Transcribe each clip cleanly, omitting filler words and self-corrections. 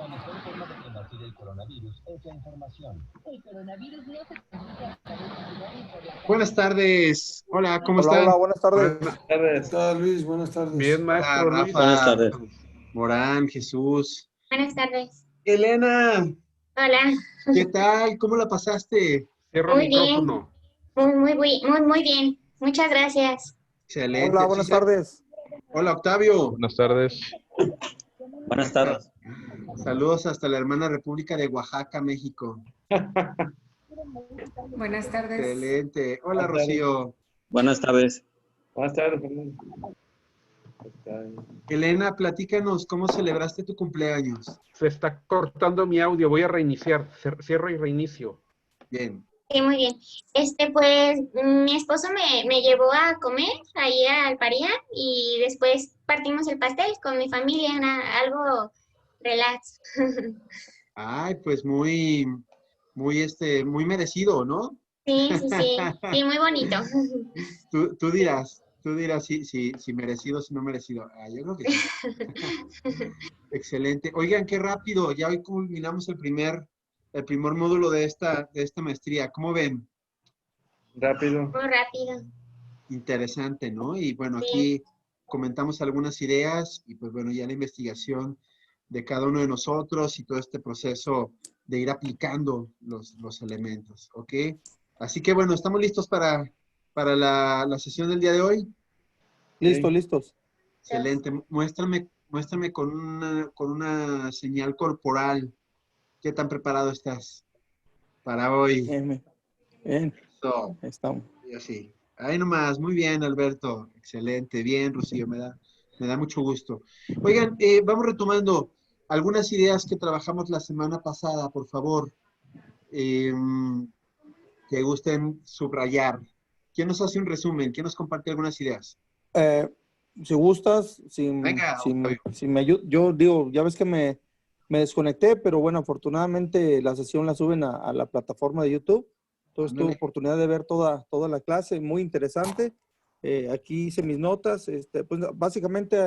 mejor forma de combatir el coronavirus es la información. El coronavirus no se transmite a través del aire por la calle. Buenas tardes. Hola, ¿cómo están? Hola, buenas tardes. Buenas tardes. ¿Qué tal, Luis? Buenas tardes. Bien, maestro Hola, Luis. Rafa, Buenas tardes. Morán, Jesús. Buenas tardes. Elena, Hola. ¿qué tal? ¿Cómo la pasaste? Cierra Muy el micrófono. Muy bien. Muchas gracias. Excelente. Hola, buenas tardes. Hola, Octavio. Buenas tardes. Buenas tardes. Saludos hasta la hermana República de Oaxaca, México. Buenas tardes. Excelente. Hola, Buenas tardes. Rocío. Buenas tardes. Buenas tardes, Fernando. Elena, platícanos, ¿cómo celebraste tu cumpleaños? Se está cortando mi audio. Voy a reiniciar. Cierro y reinicio. Bien. Sí, muy bien. Pues mi esposo me llevó a comer ahí al Paría y después partimos el pastel con mi familia, algo relax. Ay, pues muy merecido, ¿no? Sí, sí, muy bonito. Tú dirás si merecido, si no merecido. Ah, yo creo que sí. Excelente. Oigan, qué rápido. Ya hoy culminamos el primer módulo de esta maestría. ¿Cómo ven? Rápido. Muy rápido. Interesante, ¿no? Y bueno, Sí. aquí comentamos algunas ideas y pues bueno, ya la investigación de cada uno de nosotros y todo este proceso de ir aplicando los elementos, ¿ok? Así que bueno, ¿estamos listos para la sesión del día de hoy? Listos. Excelente. Muéstrame con una señal corporal. ¿Qué tan preparado estás para hoy? Bien. Eso, Estamos. y así. Ahí nomás, muy bien, Alberto. Excelente, bien, Rocío, me da mucho gusto. Oigan, vamos retomando algunas ideas que trabajamos la semana pasada, por favor. Que gusten subrayar. ¿Quién nos hace un resumen? ¿Quién nos comparte algunas ideas? Si gustas, Venga, Octavio. si me ayudas, yo digo, ya ves que me desconecté, pero bueno, afortunadamente la sesión la suben a la plataforma de YouTube. Entonces tuve Ándale. oportunidad de ver toda la clase, muy interesante. Aquí hice mis notas, pues básicamente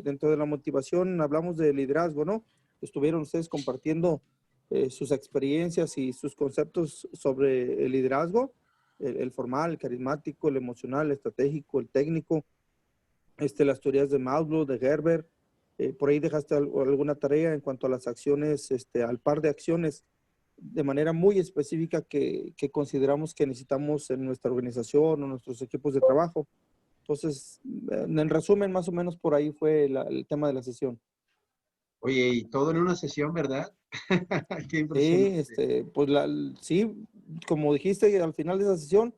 dentro de la motivación hablamos de liderazgo, ¿no? Estuvieron ustedes compartiendo sus experiencias y sus conceptos sobre el liderazgo, el formal, el carismático, el emocional, el estratégico, el técnico, las teorías de Maslow, de Gerber. Por ahí dejaste alguna tarea en cuanto a las acciones, al par de acciones de manera muy específica que consideramos que necesitamos en nuestra organización o nuestros equipos de trabajo. Entonces, en resumen, más o menos por ahí fue el tema de la sesión. Oye, y todo en una sesión, ¿verdad? Qué Sí, impresionante. pues sí, como dijiste, al final de esa sesión,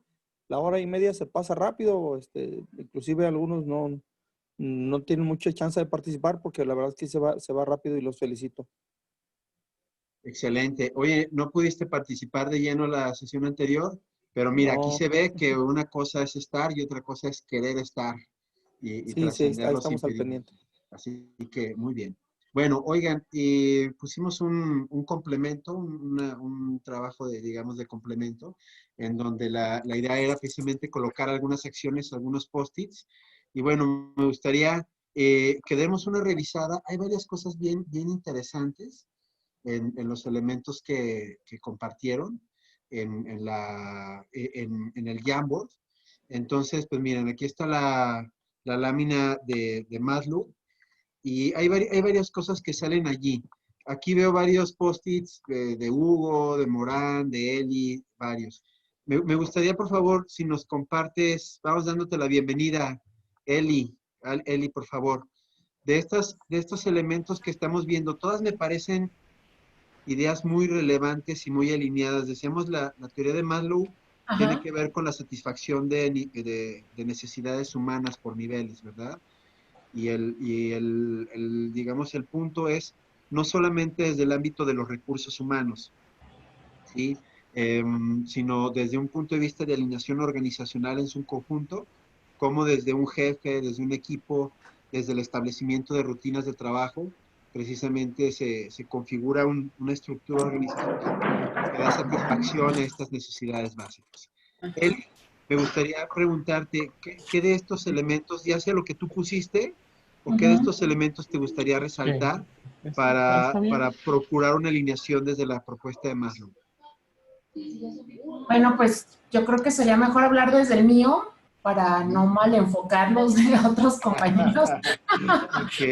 la hora y media se pasa rápido, inclusive algunos no tienen mucha chance de participar porque la verdad es que se va rápido y los felicito. Excelente. Oye, no pudiste participar de lleno en la sesión anterior, pero mira, aquí No, se ve que una cosa es estar y otra cosa es querer estar y sí, ahí trascender los estamos al pendiente. impedimentos. Así que muy bien. Bueno, oigan, pusimos un complemento, un trabajo digamos, de complemento, en donde la idea era precisamente colocar algunas acciones, algunos post-its. Y bueno, me gustaría que demos una revisada. Hay varias cosas bien interesantes en los elementos que compartieron en el Jamboard. Entonces, pues miren, aquí está la lámina de Maslow y hay varias cosas que salen allí. Aquí veo varios post-its de Hugo, de Morán, de Eli, varios. Me gustaría, por favor, si nos compartes, vamos dándote la bienvenida, Eli, Eli, por favor. De estos elementos que estamos viendo, todas me parecen ideas muy relevantes y muy alineadas. Decíamos, la teoría de Maslow tiene que ver con la satisfacción de necesidades humanas por niveles, ¿verdad? Y digamos, el punto es no solamente desde el ámbito de los recursos humanos, ¿sí? Sino desde un punto de vista de alineación organizacional en su conjunto, como desde un jefe, desde un equipo, desde el establecimiento de rutinas de trabajo, precisamente se configura una estructura organizacional que da satisfacción a estas necesidades básicas. Eli, me gustaría preguntarte, ¿qué de estos elementos, ya sea lo que tú pusiste, o qué de estos elementos te gustaría resaltar para procurar una alineación desde la propuesta de Maslow? Bueno, pues yo creo que sería mejor hablar desde el mío para no mal enfocar los de otros compañeros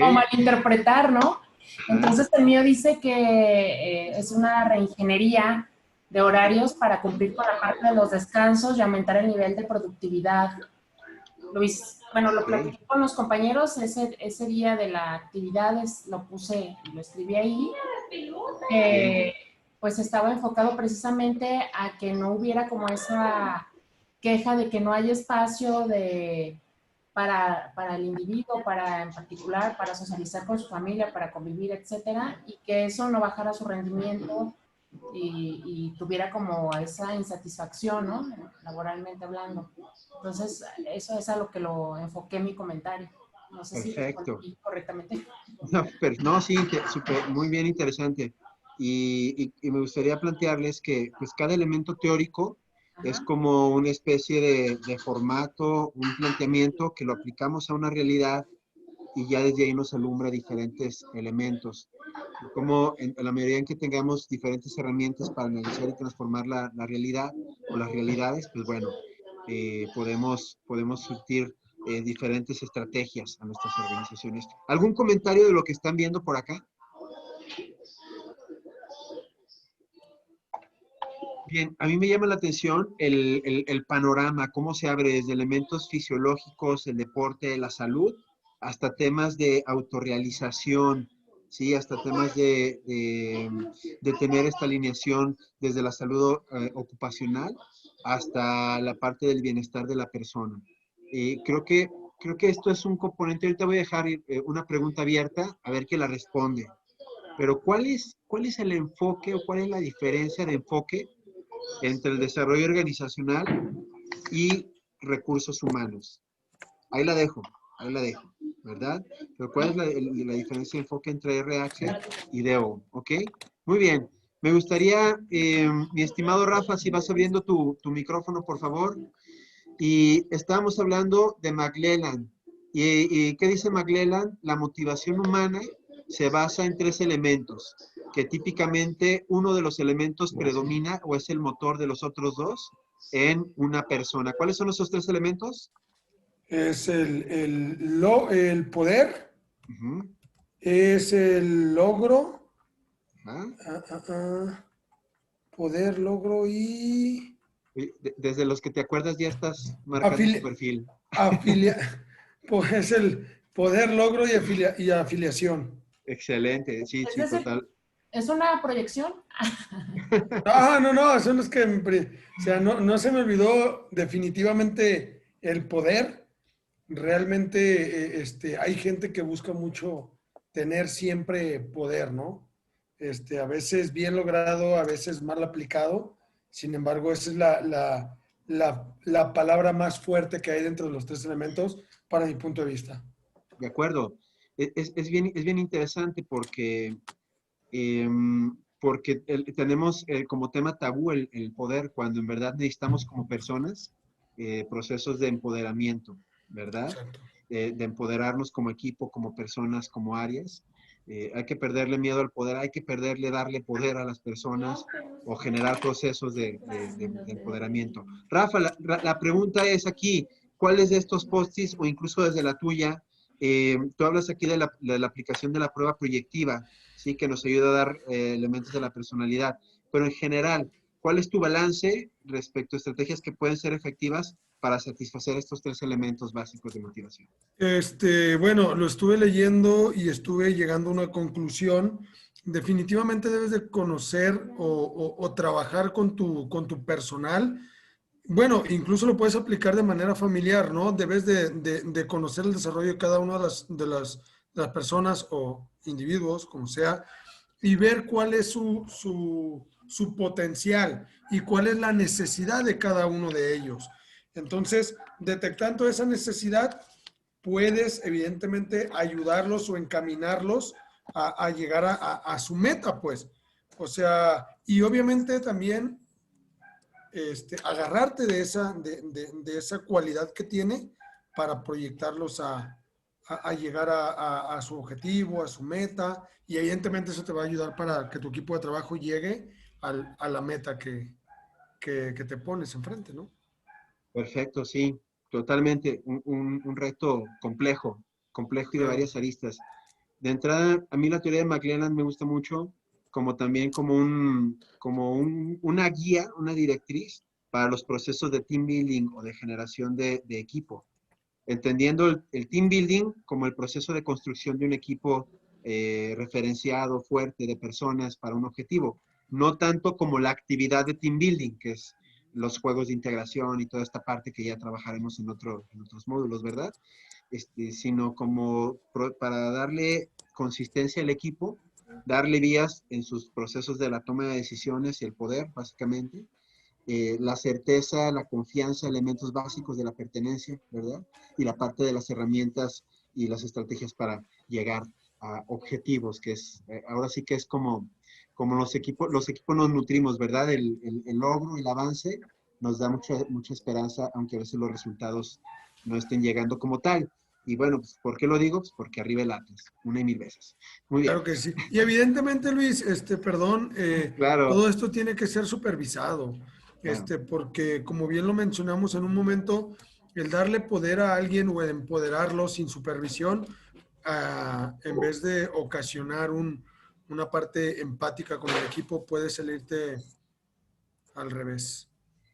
o malinterpretar, ¿no? Entonces el mío dice que es una reingeniería de horarios para cumplir con la parte de los descansos y aumentar el nivel de productividad. Luis, bueno, lo platiqué con los compañeros ese día de la actividad, lo puse, lo escribí ahí, pues estaba enfocado precisamente a que no hubiera como esa queja de que no hay espacio para el individuo, en particular, para socializar con su familia, para convivir, etcétera, y que eso no bajara su rendimiento y tuviera como esa insatisfacción, ¿no? Laboralmente hablando. Entonces, eso es a lo que lo enfoqué en mi comentario. No sé si respondí correctamente. No, sí, muy bien, interesante. Y me gustaría plantearles que pues cada elemento teórico es como una especie de formato, un planteamiento que lo aplicamos a una realidad y ya desde ahí nos alumbra diferentes elementos. Como en la medida en que tengamos diferentes herramientas para analizar y transformar la realidad o las realidades, pues bueno, podemos surtir diferentes estrategias a nuestras organizaciones. ¿Algún comentario de lo que están viendo por acá? Bien, a mí me llama la atención el panorama, cómo se abre desde elementos fisiológicos, el deporte, la salud, hasta temas de autorrealización, ¿sí? Hasta temas de tener esta alineación desde la salud ocupacional hasta la parte del bienestar de la persona. Creo que esto es un componente, ahorita voy a dejar una pregunta abierta, a ver qué la responde. Pero ¿cuál es el enfoque o cuál es la diferencia de enfoque entre el desarrollo organizacional y recursos humanos? Ahí la dejo, ¿verdad? Pero ¿cuál es la diferencia de enfoque entre RH y DO? ¿Ok? Muy bien. Me gustaría, mi estimado Rafa, si vas abriendo tu micrófono, por favor. Y estábamos hablando de McClelland. ¿Y qué dice McClelland? La motivación humana se basa en 3 elementos, que típicamente uno de los elementos predomina o es el motor de los otros 2 en una persona. ¿Cuáles son esos 3 elementos? Es el poder, es el logro, poder, logro y... Desde los que te acuerdas ya estás marcando tu perfil. Pues es el poder, logro y afiliación. Excelente, sí, sí, total. ¿Es una proyección? No, son los que... O sea, no se me olvidó definitivamente el poder. Realmente hay gente que busca mucho tener siempre poder, ¿no? A veces bien logrado, a veces mal aplicado. Sin embargo, esa es la palabra más fuerte que hay dentro de los 3 elementos para mi punto de vista. De acuerdo. Es bien interesante porque tenemos como tema tabú el poder, cuando en verdad necesitamos como personas procesos de empoderamiento, ¿verdad? De empoderarnos como equipo, como personas, como áreas. Hay que perderle miedo al poder, hay que darle poder a las personas o generar procesos de empoderamiento. Rafa, la pregunta es aquí, ¿cuáles de estos post-its o incluso desde la tuya? Tú hablas aquí de la aplicación de la prueba proyectiva, ¿sí? Que nos ayuda a dar elementos de la personalidad. Pero en general, ¿cuál es tu balance respecto a estrategias que pueden ser efectivas para satisfacer estos 3 elementos básicos de motivación? Bueno, lo estuve leyendo y estuve llegando a una conclusión. Definitivamente debes de conocer o trabajar con tu personal. Bueno, incluso lo puedes aplicar de manera familiar, ¿no? Debes de conocer el desarrollo de cada una de las personas o individuos, como sea, y ver cuál es su potencial y cuál es la necesidad de cada uno de ellos. Entonces, detectando esa necesidad, puedes evidentemente ayudarlos o encaminarlos a llegar a su meta, pues. O sea, y obviamente también agarrarte de esa cualidad que tiene para proyectarlos a a llegar a su objetivo, a su meta, y evidentemente eso te va a ayudar para que tu equipo de trabajo llegue a la meta que te pones enfrente, ¿no? Perfecto, sí, totalmente. Un reto complejo, complejo y de Claro. varias aristas. De entrada, a mí la teoría de McClelland me gusta mucho, como también una guía, una directriz para los procesos de team building o de generación de equipo. Entendiendo el team building como el proceso de construcción de un equipo referenciado, fuerte, de personas para un objetivo. No tanto como la actividad de team building, que es los juegos de integración y toda esta parte que ya trabajaremos en otros módulos, ¿verdad? Sino como para darle consistencia al equipo, darle vías en sus procesos de la toma de decisiones y el poder, básicamente, la certeza, la confianza, elementos básicos de la pertenencia, ¿verdad? Y la parte de las herramientas y las estrategias para llegar a objetivos, que es, ahora sí que es como los equipos nos nutrimos, ¿verdad? El logro, el avance nos da mucha esperanza, aunque a veces los resultados no estén llegando como tal. Y bueno, pues, ¿por qué lo digo? Pues porque arriba el Atlas, una y mil veces. Muy bien. Claro que sí. Y evidentemente, Luis, perdón, Claro, todo esto tiene que ser supervisado, claro. porque como bien lo mencionamos en un momento, el darle poder a alguien o empoderarlo sin supervisión, en vez de ocasionar una parte empática con el equipo, puede salirte al revés.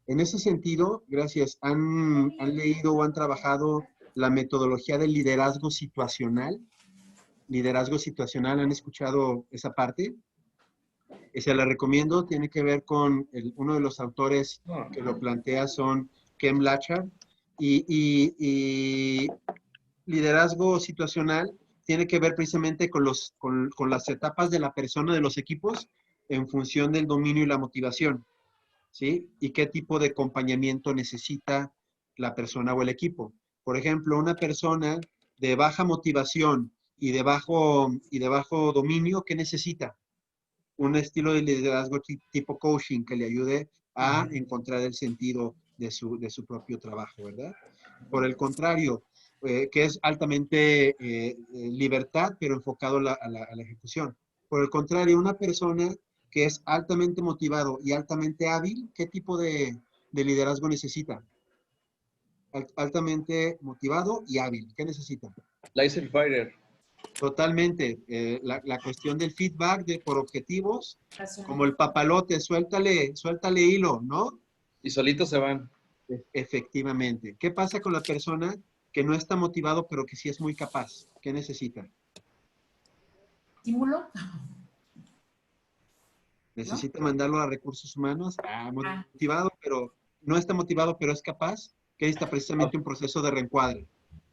En ese sentido, gracias, han leído o han trabajado la metodología del liderazgo situacional. Liderazgo situacional, ¿han escuchado esa parte? Se la recomiendo, tiene que ver con uno de los autores que lo plantea son Ken Blanchard y liderazgo situacional tiene que ver precisamente con las etapas de la persona de los equipos en función del dominio y la motivación, ¿sí? Y qué tipo de acompañamiento necesita la persona o el equipo. Por ejemplo, una persona de baja motivación y de bajo dominio, ¿qué necesita? Un estilo de liderazgo tipo coaching que le ayude a encontrar el sentido de su propio trabajo, ¿verdad? Por el contrario, que es altamente libertad, pero enfocado a la ejecución. Por el contrario, una persona que es altamente motivado y altamente hábil, ¿qué tipo de liderazgo necesita? Altamente motivado y hábil, ¿qué necesita? Laser Fighter. Totalmente. La cuestión del feedback por objetivos, como el papalote, suéltale hilo, ¿no? Y solitos se van. Efectivamente. ¿Qué pasa con la persona que no está motivado, pero que sí es muy capaz? ¿Qué necesita? ¿Estímulo? ¿Necesita mandarlo a recursos humanos? Motivado, pero no está motivado, pero es capaz. Que está precisamente un proceso de reencuadre,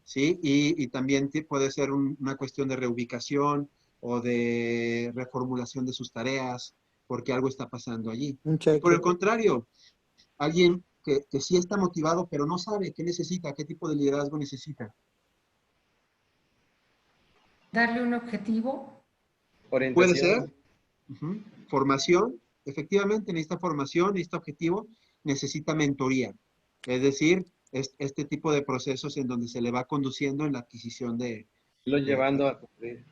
¿sí? Y también puede ser una cuestión de reubicación o de reformulación de sus tareas, porque algo está pasando allí. Un Y por el cheque. contrario, alguien que sí está motivado, pero no sabe qué necesita, qué tipo de liderazgo necesita. Darle un objetivo. Puede Orientación. ser. Formación, efectivamente, necesita formación, necesita objetivo, necesita mentoría. Es decir, este tipo de procesos en donde se le va conduciendo en la adquisición Lo llevando a cumplir.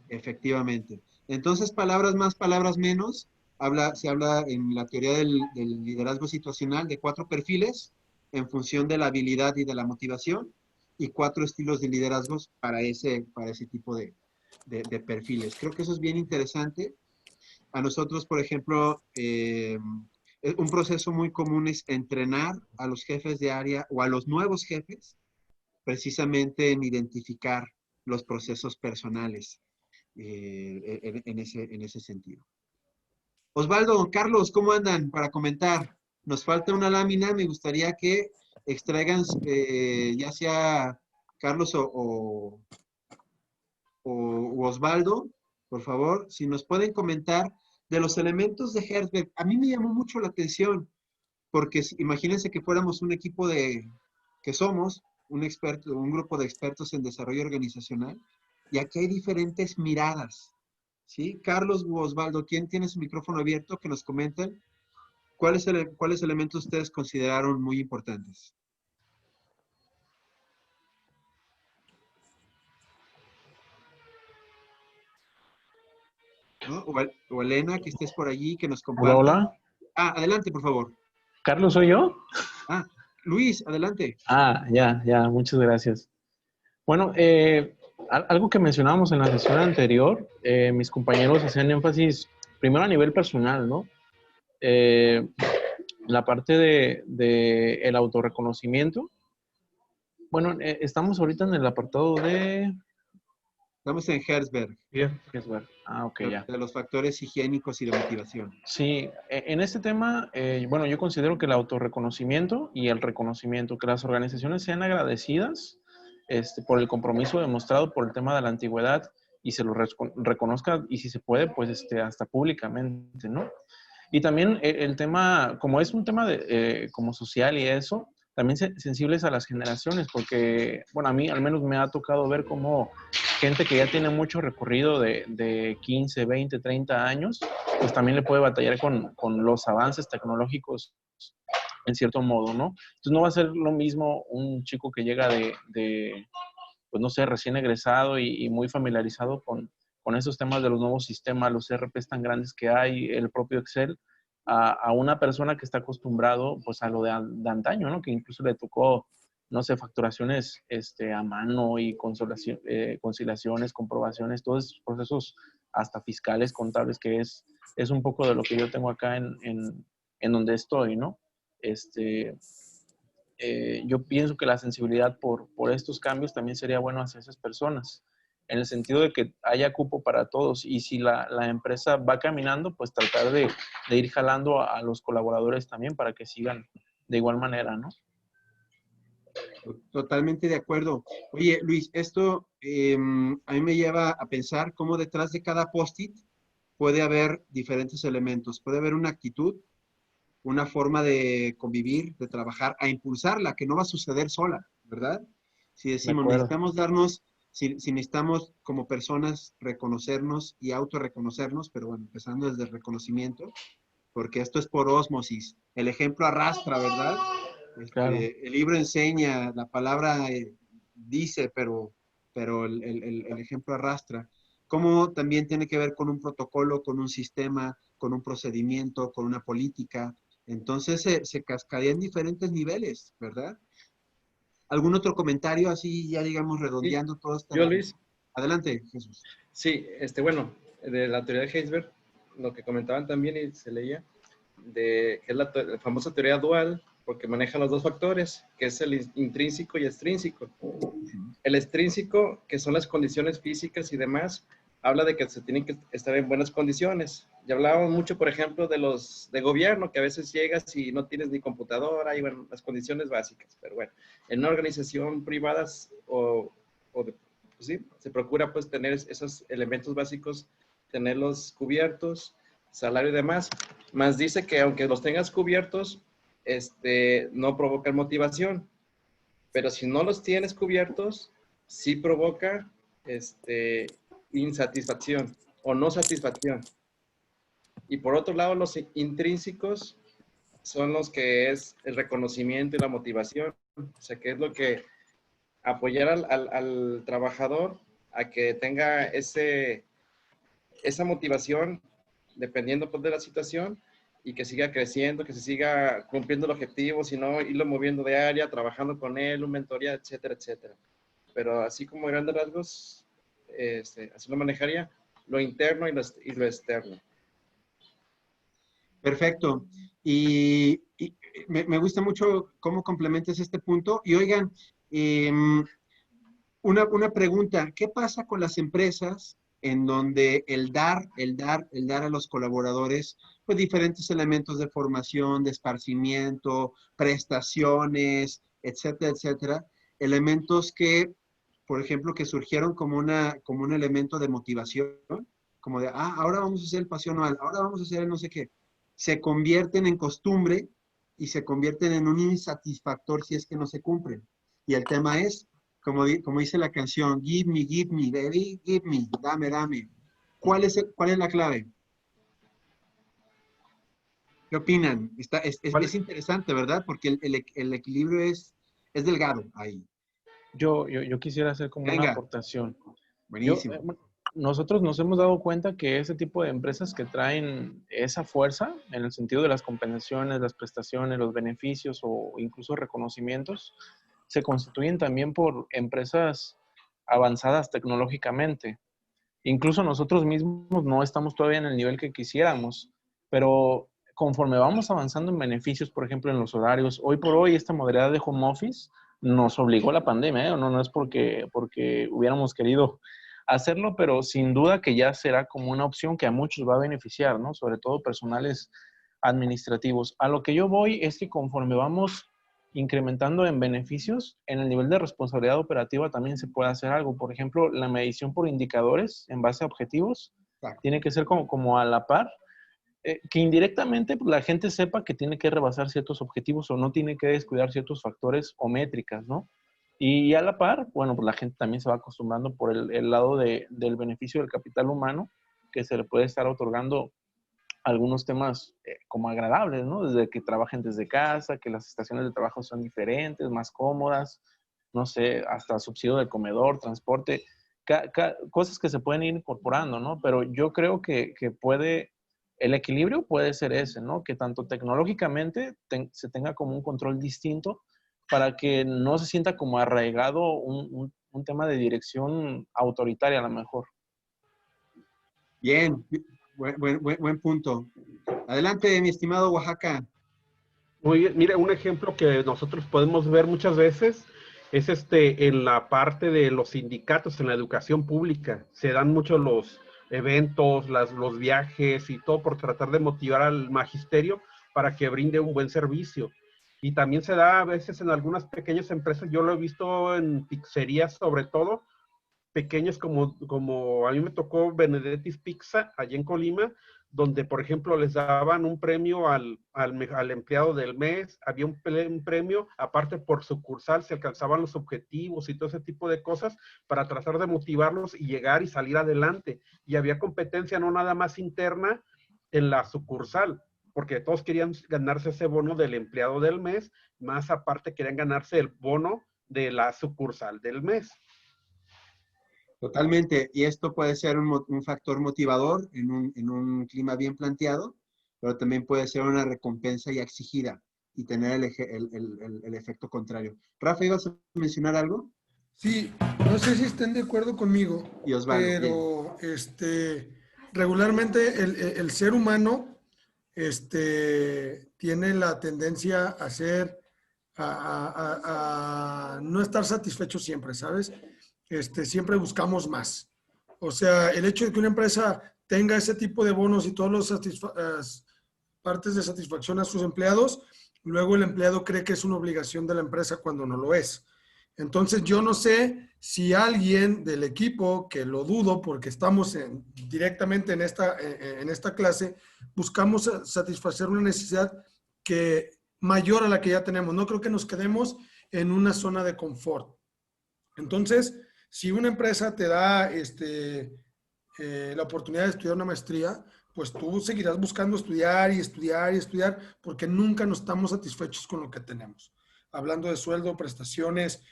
efectivamente. Entonces, palabras más, palabras menos, se habla en la teoría del liderazgo situacional de 4 perfiles en función de la habilidad y de la motivación y 4 estilos de liderazgos para ese tipo de perfiles. Creo que eso es bien interesante. A nosotros, por ejemplo, un proceso muy común es entrenar a los jefes de área o a los nuevos jefes precisamente en identificar los procesos personales en ese sentido. Osvaldo, Carlos, ¿cómo andan para comentar? Nos falta una lámina, me gustaría que extraigan ya sea Carlos o Osvaldo, por favor, si nos pueden comentar de los elementos de Herzberg. A mí me llamó mucho la atención, porque imagínense que fuéramos un equipo que somos, un grupo de expertos en desarrollo organizacional, y aquí hay diferentes miradas, ¿sí? Carlos u Osvaldo, ¿quién tiene su micrófono abierto? Que nos comenten cuáles elementos ustedes consideraron muy importantes. ¿no? O Elena, que estés por allí, que nos Hola, compartas. hola. Adelante, por favor. ¿Carlos soy yo? Luis, adelante. Ya, muchas gracias. Bueno, algo que mencionábamos en la sesión anterior, mis compañeros hacían énfasis, primero a nivel personal, ¿no? La parte de el autorreconocimiento. Bueno, estamos ahorita en el apartado de... Estamos en Herzberg, ok, ya. de los factores higiénicos y de motivación. Sí, en este tema, bueno, yo considero que el autorreconocimiento y el reconocimiento, que las organizaciones sean agradecidas por el compromiso demostrado por el tema de la antigüedad y se lo reconozca, y si se puede, pues hasta públicamente, ¿no? Y también el tema, como es un tema como social y eso, también sensibles a las generaciones, porque, bueno, a mí al menos me ha tocado ver cómo gente que ya tiene mucho recorrido de 15, 20, 30 años, pues también le puede batallar con los avances tecnológicos en cierto modo, ¿no? Entonces no va a ser lo mismo un chico que llega pues no sé, recién egresado y muy familiarizado con esos temas de los nuevos sistemas, los ERPs tan grandes que hay, el propio Excel, a una persona que está acostumbrado pues a lo de antaño, ¿no? Que incluso le tocó, no sé, facturaciones a mano y conciliaciones, comprobaciones, todos esos procesos hasta fiscales, contables, que es un poco de lo que yo tengo acá en donde estoy, ¿no? Yo pienso que la sensibilidad por estos cambios también sería bueno hacia esas personas, en el sentido de que haya cupo para todos, y si la empresa va caminando, pues tratar de ir jalando a los colaboradores también para que sigan de igual manera, ¿no? Totalmente de acuerdo. Oye, Luis, esto a mí me lleva a pensar cómo detrás de cada post-it puede haber diferentes elementos. Puede haber una actitud, una forma de convivir, de trabajar, a impulsarla, que no va a suceder sola, ¿verdad? Si decimos, necesitamos darnos, si necesitamos como personas reconocernos y autorreconocernos, pero bueno, empezando desde el reconocimiento, porque esto es por ósmosis. El ejemplo arrastra, ¿verdad? Claro. El libro enseña, la palabra dice, pero el ejemplo arrastra. Cómo también tiene que ver con un protocolo, con un sistema, con un procedimiento, con una política. Entonces se cascadea en diferentes niveles, ¿verdad? ¿Algún otro comentario así, ya digamos, redondeando todo esto? Yo, Luis. Adelante, Jesús. Sí, bueno, de la teoría de Herzberg, lo que comentaban también y se leía, que es la famosa teoría dual, porque maneja los dos factores, que es el intrínseco y extrínseco. El extrínseco, que son las condiciones físicas y demás, habla de que se tienen que estar en buenas condiciones. Ya hablábamos mucho, por ejemplo, de gobierno, que a veces llegas y no tienes ni computadora, y bueno, las condiciones básicas. Pero bueno, en una organización privada pues sí, se procura pues tener esos elementos básicos, tenerlos cubiertos, salario y demás. Más dice que aunque los tengas cubiertos, no provocan motivación. Pero si no los tienes cubiertos, sí provoca insatisfacción o no satisfacción. Y por otro lado, los intrínsecos son los que es el reconocimiento y la motivación. O sea, que es lo que apoyar al trabajador a que tenga esa motivación dependiendo pues, de la situación, y que siga creciendo, que se siga cumpliendo el objetivo, sino irlo moviendo de área, trabajando con él, un mentoría, etcétera, etcétera. Pero así como grandes rasgos, así lo manejaría, lo interno y lo externo. Perfecto. Y me gusta mucho cómo complementas este punto. Y oigan, una pregunta, ¿qué pasa con las empresas en donde el dar a los colaboradores, pues diferentes elementos de formación, de esparcimiento, prestaciones, etcétera, etcétera, elementos que, por ejemplo, que surgieron como un elemento de motivación, como de, ahora vamos a hacer el paseo anual, ahora vamos a hacer el no sé qué, se convierten en costumbre y se convierten en un insatisfactor si es que no se cumplen. Y el tema es, como dice la canción, give me, baby, give me, dame. ¿Cuál es la clave? ¿Qué opinan? Es interesante, ¿verdad? Porque el equilibrio es delgado ahí. Yo quisiera hacer como una aportación. Buenísimo. nosotros nos hemos dado cuenta que ese tipo de empresas que traen esa fuerza, en el sentido de las compensaciones, las prestaciones, los beneficios o incluso reconocimientos, se constituyen también por empresas avanzadas tecnológicamente. Incluso nosotros mismos no estamos todavía en el nivel que quisiéramos, pero conforme vamos avanzando en beneficios, por ejemplo, en los horarios, hoy por hoy esta modalidad de home office nos obligó la pandemia, ¿eh? No es porque hubiéramos querido hacerlo, pero sin duda que ya será como una opción que a muchos va a beneficiar, ¿no? Sobre todo personales administrativos. A lo que yo voy es que conforme vamos incrementando en beneficios, en el nivel de responsabilidad operativa también se puede hacer algo. Por ejemplo, la medición por indicadores en base a objetivos tiene que ser como a la par, que indirectamente pues, la gente sepa que tiene que rebasar ciertos objetivos o no tiene que descuidar ciertos factores o métricas, ¿no? Y a la par, bueno, pues la gente también se va acostumbrando por el lado del beneficio del capital humano, que se le puede estar otorgando algunos temas como agradables, ¿no? Desde que trabajen desde casa, que las estaciones de trabajo son diferentes, más cómodas, no sé, hasta subsidio del comedor, transporte, cosas que se pueden ir incorporando, ¿no? Pero yo creo que el equilibrio puede ser ese, ¿no? Que tanto tecnológicamente se tenga como un control distinto para que no se sienta como arraigado un tema de dirección autoritaria a lo mejor. Bien, buen punto. Adelante, mi estimado Oaxaca. Muy bien, mira, un ejemplo que nosotros podemos ver muchas veces es en la parte de los sindicatos en la educación pública. Se dan mucho los eventos, los viajes y todo por tratar de motivar al magisterio para que brinde un buen servicio. Y también se da a veces en algunas pequeñas empresas, yo lo he visto en pizzerías sobre todo, pequeños como a mí me tocó Benedetti's Pizza, allá en Colima, donde, por ejemplo, les daban un premio al empleado del mes, había un premio, aparte por sucursal, se alcanzaban los objetivos y todo ese tipo de cosas para tratar de motivarlos y llegar y salir adelante. Y había competencia no nada más interna en la sucursal, porque todos querían ganarse ese bono del empleado del mes, más aparte querían ganarse el bono de la sucursal del mes. Totalmente. Y esto puede ser un factor motivador en un clima bien planteado, pero también puede ser una recompensa ya exigida y tener el efecto contrario. Rafa, ¿ibas a mencionar algo? Sí, no sé si estén de acuerdo conmigo, Y Osvaldo, pero regularmente el ser humano tiene la tendencia a a no estar satisfecho siempre, ¿sabes? Siempre buscamos más. O sea, el hecho de que una empresa tenga ese tipo de bonos y todas las partes de satisfacción a sus empleados, luego el empleado cree que es una obligación de la empresa cuando no lo es. Entonces, yo no sé si alguien del equipo, que lo dudo porque estamos directamente en esta clase, buscamos satisfacer una necesidad mayor a la que ya tenemos. No creo que nos quedemos en una zona de confort. Entonces, si una empresa te da la oportunidad de estudiar una maestría, pues tú seguirás buscando estudiar y estudiar y estudiar porque nunca nos estamos satisfechos con lo que tenemos. Hablando de sueldo, prestaciones,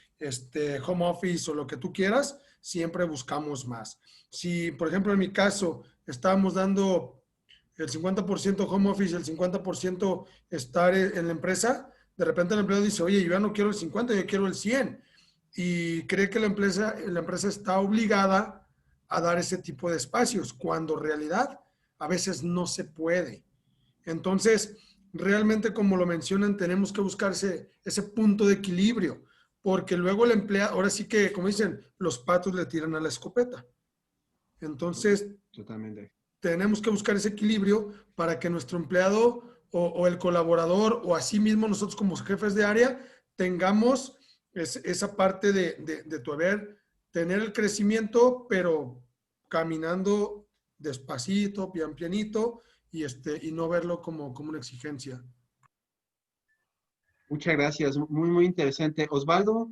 home office o lo que tú quieras, siempre buscamos más. Si, por ejemplo, en mi caso, estábamos dando el 50% home office, el 50% estar en la empresa, de repente el empleado dice, oye, yo ya no quiero el 50, yo quiero el 100. Y cree que la empresa está obligada a dar ese tipo de espacios, cuando en realidad a veces no se puede. Entonces, realmente, como lo mencionan, tenemos que buscarse ese punto de equilibrio, porque luego el empleado, ahora sí que, como dicen, los patos le tiran a la escopeta. Entonces, totalmente. Tenemos que buscar ese equilibrio para que nuestro empleado o el colaborador o así mismo nosotros como jefes de área tengamos esa parte de tener el crecimiento, pero caminando despacito, pianito y no verlo como una exigencia. Muchas gracias, muy interesante. Osvaldo.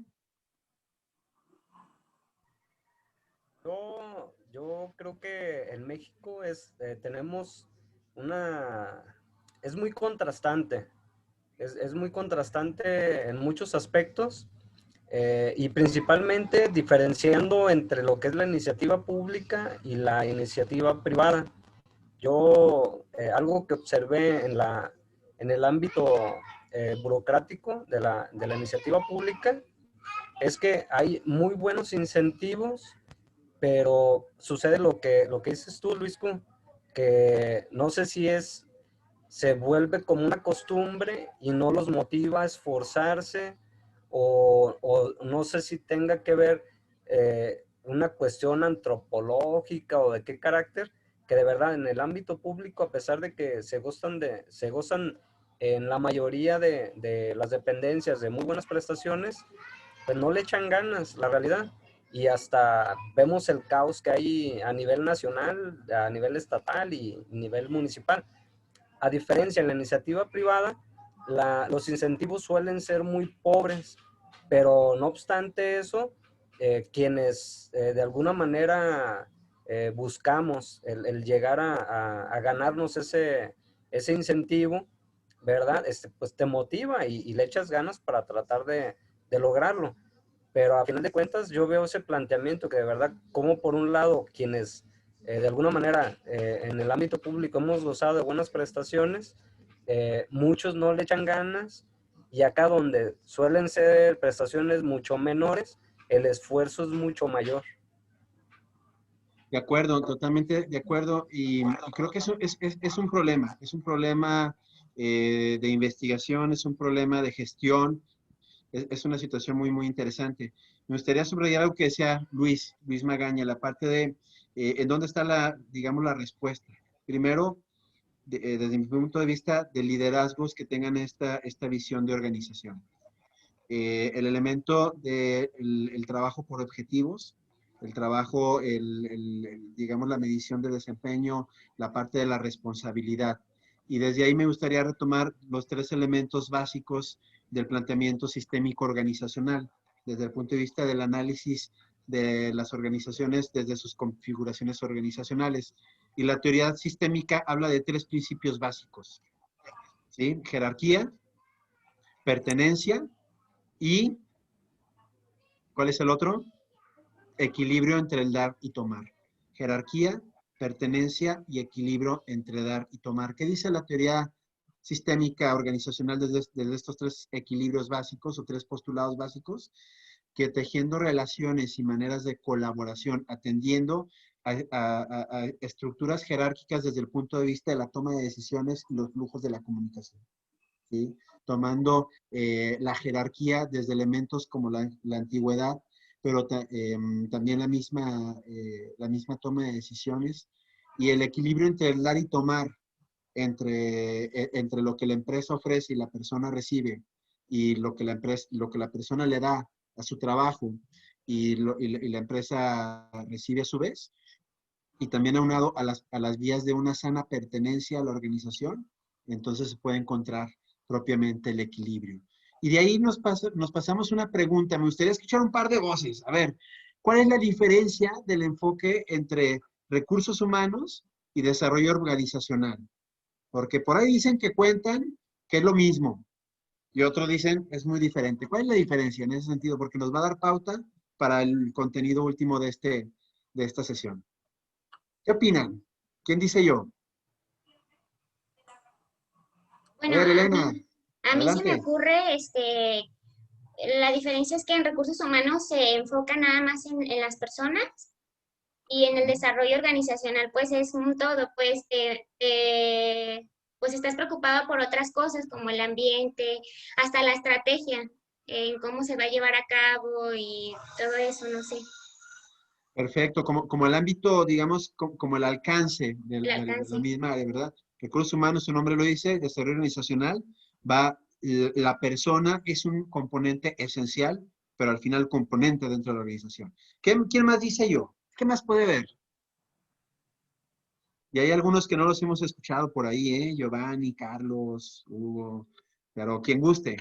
Yo creo que en México tenemos es muy contrastante, es muy contrastante en muchos aspectos y principalmente diferenciando entre lo que es la iniciativa pública y la iniciativa privada. Yo, algo que observé en el ámbito burocrático de la iniciativa pública es que hay muy buenos incentivos, pero sucede lo que dices tú, Luisco, que no sé si se vuelve como una costumbre y no los motiva a esforzarse, o no sé si tenga que ver una cuestión antropológica o de qué carácter, que de verdad en el ámbito público, a pesar de que se gozan en la mayoría de las dependencias de muy buenas prestaciones, pues no le echan ganas, la realidad. Y hasta vemos el caos que hay a nivel nacional, a nivel estatal y nivel municipal. A diferencia en la iniciativa privada, los incentivos suelen ser muy pobres, pero no obstante eso, quienes de alguna manera buscamos el llegar a ganarnos ese incentivo, ¿verdad? Pues te motiva y le echas ganas para tratar de lograrlo. Pero a final de cuentas yo veo ese planteamiento que de verdad, como por un lado quienes de alguna manera en el ámbito público hemos gozado de buenas prestaciones, muchos no le echan ganas, y acá donde suelen ser prestaciones mucho menores, el esfuerzo es mucho mayor. De acuerdo, totalmente de acuerdo. Y creo que eso es un problema de investigación, es un problema de gestión, es una situación muy, muy interesante. Me gustaría subrayar algo que decía Luis Magaña, la parte de en dónde está digamos, la respuesta. Primero, desde mi punto de vista, de liderazgos que tengan esta visión de organización. El elemento del trabajo por objetivos, el trabajo, digamos, la medición de desempeño, la parte de la responsabilidad. Y desde ahí me gustaría retomar los 3 elementos básicos del planteamiento sistémico organizacional, desde el punto de vista del análisis de las organizaciones desde sus configuraciones organizacionales. Y la teoría sistémica habla de 3 principios básicos, ¿sí? Jerarquía, pertenencia y, ¿cuál es el otro? Equilibrio entre el dar y tomar. Jerarquía, pertenencia y equilibrio entre dar y tomar. ¿Qué dice la teoría sistémica organizacional desde estos 3 equilibrios básicos o 3 postulados básicos? Que tejiendo relaciones y maneras de colaboración, atendiendo a estructuras jerárquicas desde el punto de vista de la toma de decisiones y los flujos de la comunicación, ¿sí? Tomando la jerarquía desde elementos como la antigüedad, pero también la misma toma de decisiones y el equilibrio entre el dar y tomar, entre lo que la empresa ofrece y la persona recibe, y lo que la persona le da a su trabajo y la empresa recibe a su vez, y también aunado a las vías de una sana pertenencia a la organización, entonces se puede encontrar propiamente el equilibrio. Y de ahí nos pasamos una pregunta. Me gustaría escuchar un par de voces. A ver, ¿cuál es la diferencia del enfoque entre recursos humanos y desarrollo organizacional? Porque por ahí dicen que cuentan que es lo mismo y otros dicen es muy diferente. ¿Cuál es la diferencia en ese sentido? Porque nos va a dar pauta para el contenido último de esta sesión. ¿Qué opinan? ¿Quién dice yo? Bueno, a ver, Elena, a mí se me adelante. ocurre, la diferencia es que en recursos humanos se enfoca nada más en las personas, y en el desarrollo organizacional pues es un todo, pues pues estás preocupado por otras cosas como el ambiente, hasta la estrategia, en cómo se va a llevar a cabo y todo eso, no sé, Perfecto, como el ámbito, digamos, como el alcance de el la alcance. misma área, ¿verdad? Recursos humanos, su nombre lo dice, desarrollo organizacional, la persona es un componente esencial, pero al final componente dentro de la organización. ¿Quién más dice yo? ¿Qué más puede ver? Y hay algunos que no los hemos escuchado por ahí, ¿eh? Giovanni, Carlos, Hugo, pero quien guste.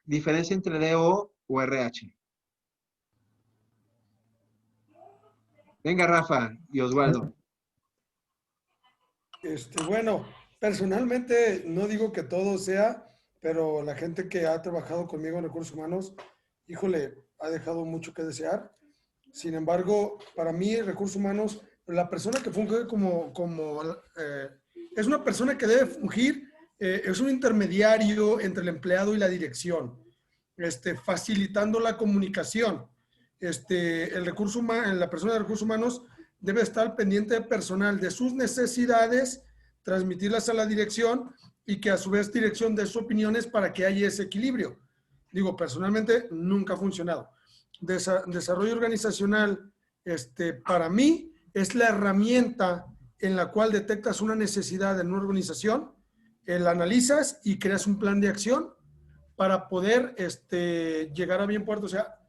Diferencia entre DO o RH. Venga, Rafa y Osvaldo. Bueno, personalmente no digo que todo sea, pero la gente que ha trabajado conmigo en recursos humanos, híjole, ha dejado mucho que desear. Sin embargo, para mí, recursos humanos, la persona que funge es una persona que debe fungir, es un intermediario entre el empleado y la dirección, facilitando la comunicación. La persona de recursos humanos debe estar pendiente de personal, de sus necesidades, transmitirlas a la dirección y que a su vez dirección dé sus opiniones para que haya ese equilibrio. Digo, personalmente nunca ha funcionado. Desarrollo organizacional, para mí, es la herramienta en la cual detectas una necesidad en una organización, la analizas y creas un plan de acción para poder llegar a bien puerto, o sea,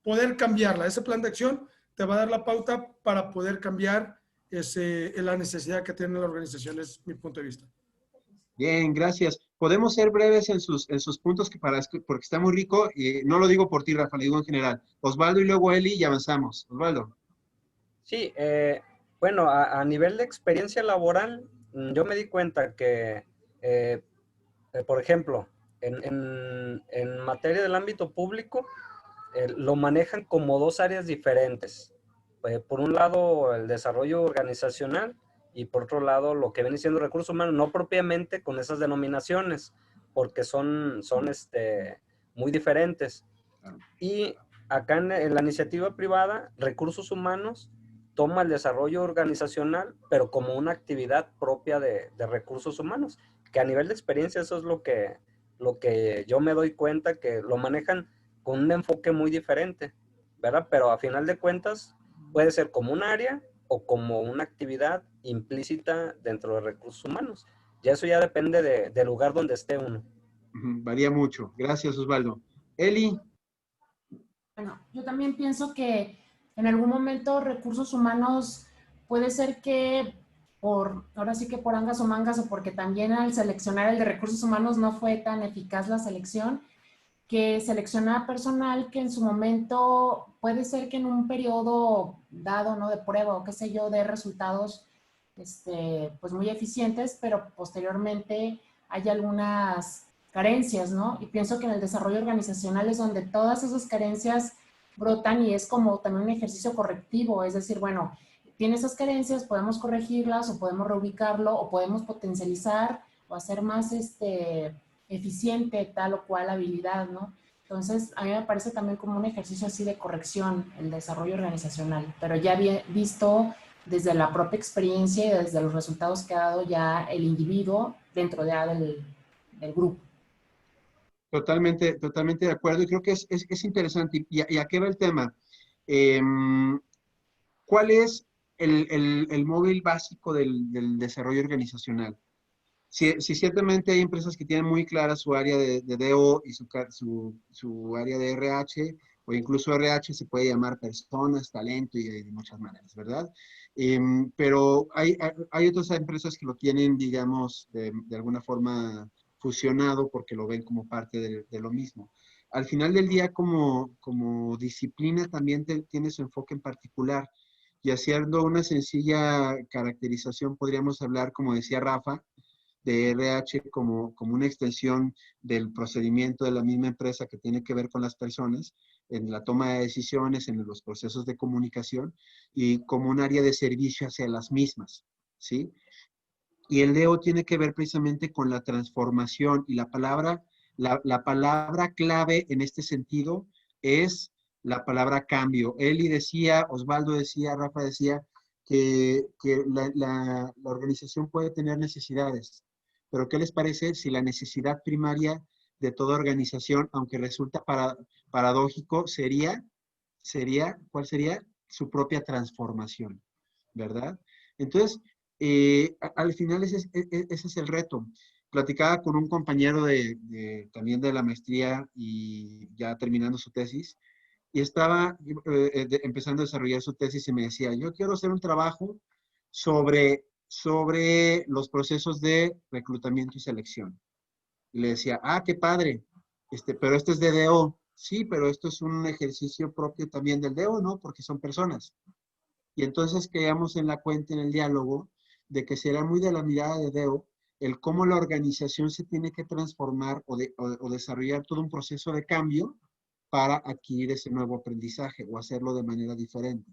poder cambiarla. Ese plan de acción te va a dar la pauta para poder cambiar la necesidad que tiene la organización, es mi punto de vista. Bien, gracias. Podemos ser breves en sus puntos porque está muy rico y no lo digo por ti, Rafa, lo digo en general. Osvaldo y luego Eli y avanzamos. Osvaldo. Sí, bueno, a nivel de experiencia laboral, yo me di cuenta que, por ejemplo, en materia del ámbito público, lo manejan como dos áreas diferentes. Por un lado, el desarrollo organizacional y por otro lado, lo que viene siendo recursos humanos, no propiamente con esas denominaciones, porque son muy diferentes. Y acá en la iniciativa privada, recursos humanos toma el desarrollo organizacional, pero como una actividad propia de recursos humanos, que a nivel de experiencia eso es lo que yo me doy cuenta, que lo manejan con un enfoque muy diferente, ¿verdad? Pero a final de cuentas puede ser como un área o como una actividad implícita dentro de recursos humanos. Y eso ya depende del lugar donde esté uno. Varía mucho. Gracias, Osvaldo. Eli. Bueno, yo también pienso que en algún momento recursos humanos puede ser que ahora sí que por angas o mangas, o porque también al seleccionar el de recursos humanos no fue tan eficaz la selección, que selecciona personal que en su momento puede ser que en un periodo dado, ¿no? De prueba o qué sé yo, de resultados pues muy eficientes, pero posteriormente hay algunas carencias, ¿no? Y pienso que en el desarrollo organizacional es donde todas esas carencias brotan y es como también un ejercicio correctivo, es decir, bueno, tiene esas carencias, podemos corregirlas o podemos reubicarlo o podemos potencializar o hacer más eficiente tal o cual habilidad, ¿no? Entonces, a mí me parece también como un ejercicio así de corrección, el desarrollo organizacional, pero ya visto desde la propia experiencia y desde los resultados que ha dado ya el individuo dentro del grupo. Totalmente de acuerdo y creo que es interesante. ¿Y a qué va el tema? ¿Cuál es el móvil básico del desarrollo organizacional? Si ciertamente hay empresas que tienen muy clara su área de DO y su área de RH, o incluso RH se puede llamar personas, talento y de muchas maneras, ¿verdad? Pero hay otras empresas que lo tienen, digamos, de alguna forma fusionado porque lo ven como parte de lo mismo. Al final del día, como disciplina, también tiene su enfoque en particular. Y haciendo una sencilla caracterización, podríamos hablar, como decía Rafa, de RH como una extensión del procedimiento de la misma empresa que tiene que ver con las personas, en la toma de decisiones, en los procesos de comunicación, y como un área de servicio hacia las mismas, ¿sí? Y el DO tiene que ver precisamente con la transformación, y la palabra clave en este sentido es la palabra cambio. Eli decía, Osvaldo decía, Rafa decía, que la organización puede tener necesidades, pero ¿qué les parece si la necesidad primaria de toda organización, aunque resulta paradójico, ¿cuál sería? Su propia transformación, ¿verdad? Entonces, al final ese es el reto. Platicaba con un compañero también de la maestría y ya terminando su tesis, y estaba empezando a desarrollar su tesis y me decía, yo quiero hacer un trabajo sobre los procesos de reclutamiento y selección. Y le decía, qué padre, pero esto es de DO. Sí, pero esto es un ejercicio propio también del DO, ¿no? Porque son personas. Y entonces quedamos en la cuenta, en el diálogo, de que será muy de la mirada de DO el cómo la organización se tiene que transformar o desarrollar todo un proceso de cambio para adquirir ese nuevo aprendizaje o hacerlo de manera diferente.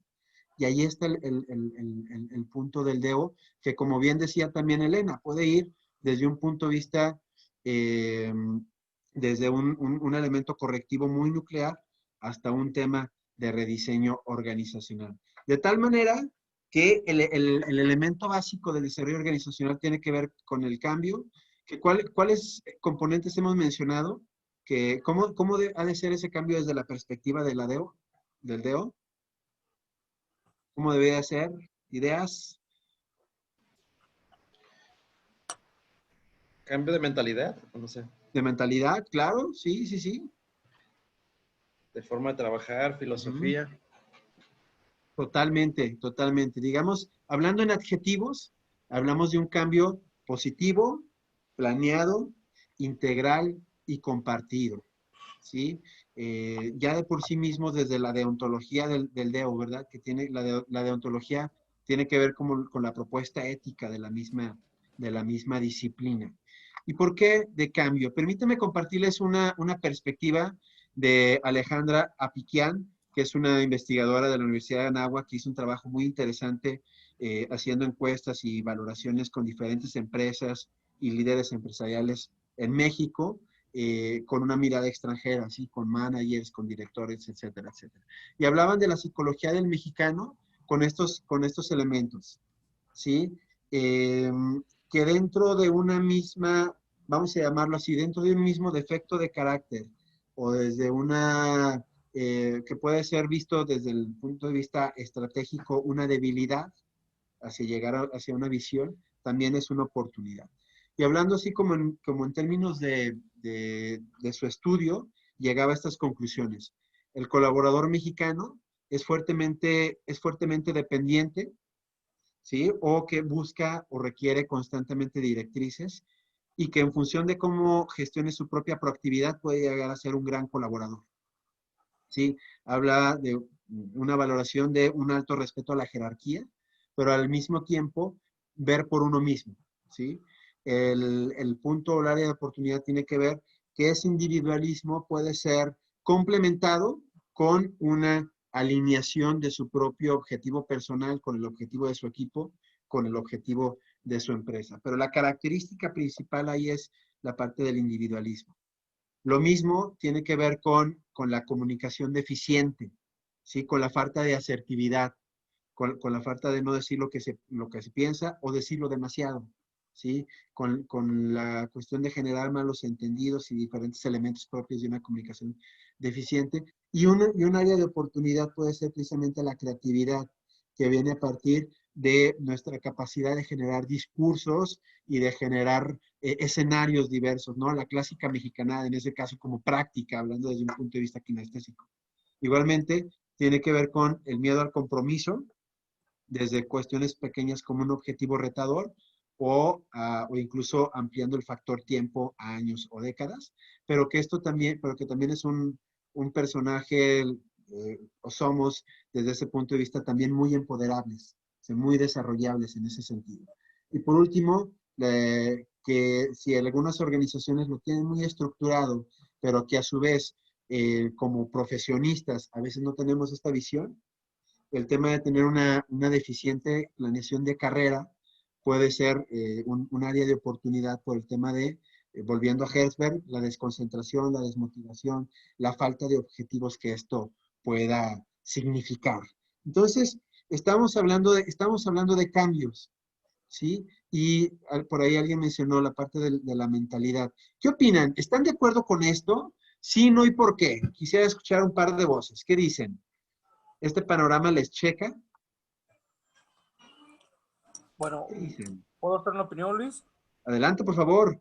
Y ahí está el punto del DEO, que como bien decía también Elena, puede ir desde un punto de vista, desde un elemento correctivo muy nuclear hasta un tema de rediseño organizacional. De tal manera que el elemento básico del desarrollo organizacional tiene que ver con el cambio, que ¿cuáles componentes hemos mencionado? Que, ¿cómo ha de ser ese cambio desde la perspectiva de la DEO, del DEO? ¿Cómo debería ser? ¿Ideas? ¿Cambio de mentalidad? No sé. ¿De mentalidad? Claro, sí, sí, sí. De forma de trabajar, filosofía. Totalmente, totalmente. Digamos, hablando en adjetivos, hablamos de un cambio positivo, planeado, integral y compartido, ¿sí? Ya de por sí mismo, desde la deontología del DEO, ¿verdad? Que tiene la deontología tiene que ver con la propuesta ética de la misma disciplina. ¿Y por qué de cambio? Permítame compartirles una perspectiva de Alejandra Apiquian, que es una investigadora de la Universidad de Anáhuac, que hizo un trabajo muy interesante haciendo encuestas y valoraciones con diferentes empresas y líderes empresariales en México, con una mirada extranjera, ¿sí? Con managers, con directores, etcétera, etcétera. Y hablaban de la psicología del mexicano con estos elementos, ¿sí? Que dentro de una misma, vamos a llamarlo así, dentro de un mismo defecto de carácter, o desde que puede ser visto desde el punto de vista estratégico, una debilidad hacia llegar hacia una visión, también es una oportunidad. Y hablando así como en términos de su estudio, llegaba a estas conclusiones. El colaborador mexicano es fuertemente dependiente, ¿sí? O que busca o requiere constantemente directrices y que en función de cómo gestione su propia proactividad puede llegar a ser un gran colaborador, ¿sí? Habla de una valoración de un alto respeto a la jerarquía, pero al mismo tiempo ver por uno mismo, ¿sí? El punto o el área de oportunidad tiene que ver que ese individualismo puede ser complementado con una alineación de su propio objetivo personal con el objetivo de su equipo, con el objetivo de su empresa. Pero la característica principal ahí es la parte del individualismo. Lo mismo tiene que ver con la comunicación deficiente, ¿sí? Con la falta de asertividad, con la falta de no decir lo que se piensa o decirlo demasiado, ¿sí? Con la cuestión de generar malos entendidos y diferentes elementos propios de una comunicación deficiente. Y un área de oportunidad puede ser precisamente la creatividad, que viene a partir de nuestra capacidad de generar discursos y de generar escenarios diversos, ¿no? La clásica mexicanada, en ese caso como práctica, hablando desde un punto de vista kinestésico. Igualmente, tiene que ver con el miedo al compromiso, desde cuestiones pequeñas como un objetivo retador o incluso ampliando el factor tiempo a años o décadas, pero que también es un personaje, o somos desde ese punto de vista también muy empoderables, muy desarrollables en ese sentido. Y por último, que si algunas organizaciones lo tienen muy estructurado, pero que a su vez, como profesionistas, a veces no tenemos esta visión, el tema de tener una deficiente planeación de carrera puede ser un área de oportunidad por el tema de, volviendo a Herzberg, la desconcentración, la desmotivación, la falta de objetivos que esto pueda significar. Entonces, estamos hablando de cambios, ¿sí? Y por ahí alguien mencionó la parte de la mentalidad. ¿Qué opinan? ¿Están de acuerdo con esto? Sí, no y por qué. Quisiera escuchar un par de voces. ¿Qué dicen? ¿Este panorama les checa? Bueno, ¿Qué dicen? ¿puedo hacer una opinión, Luis? Adelante, por favor.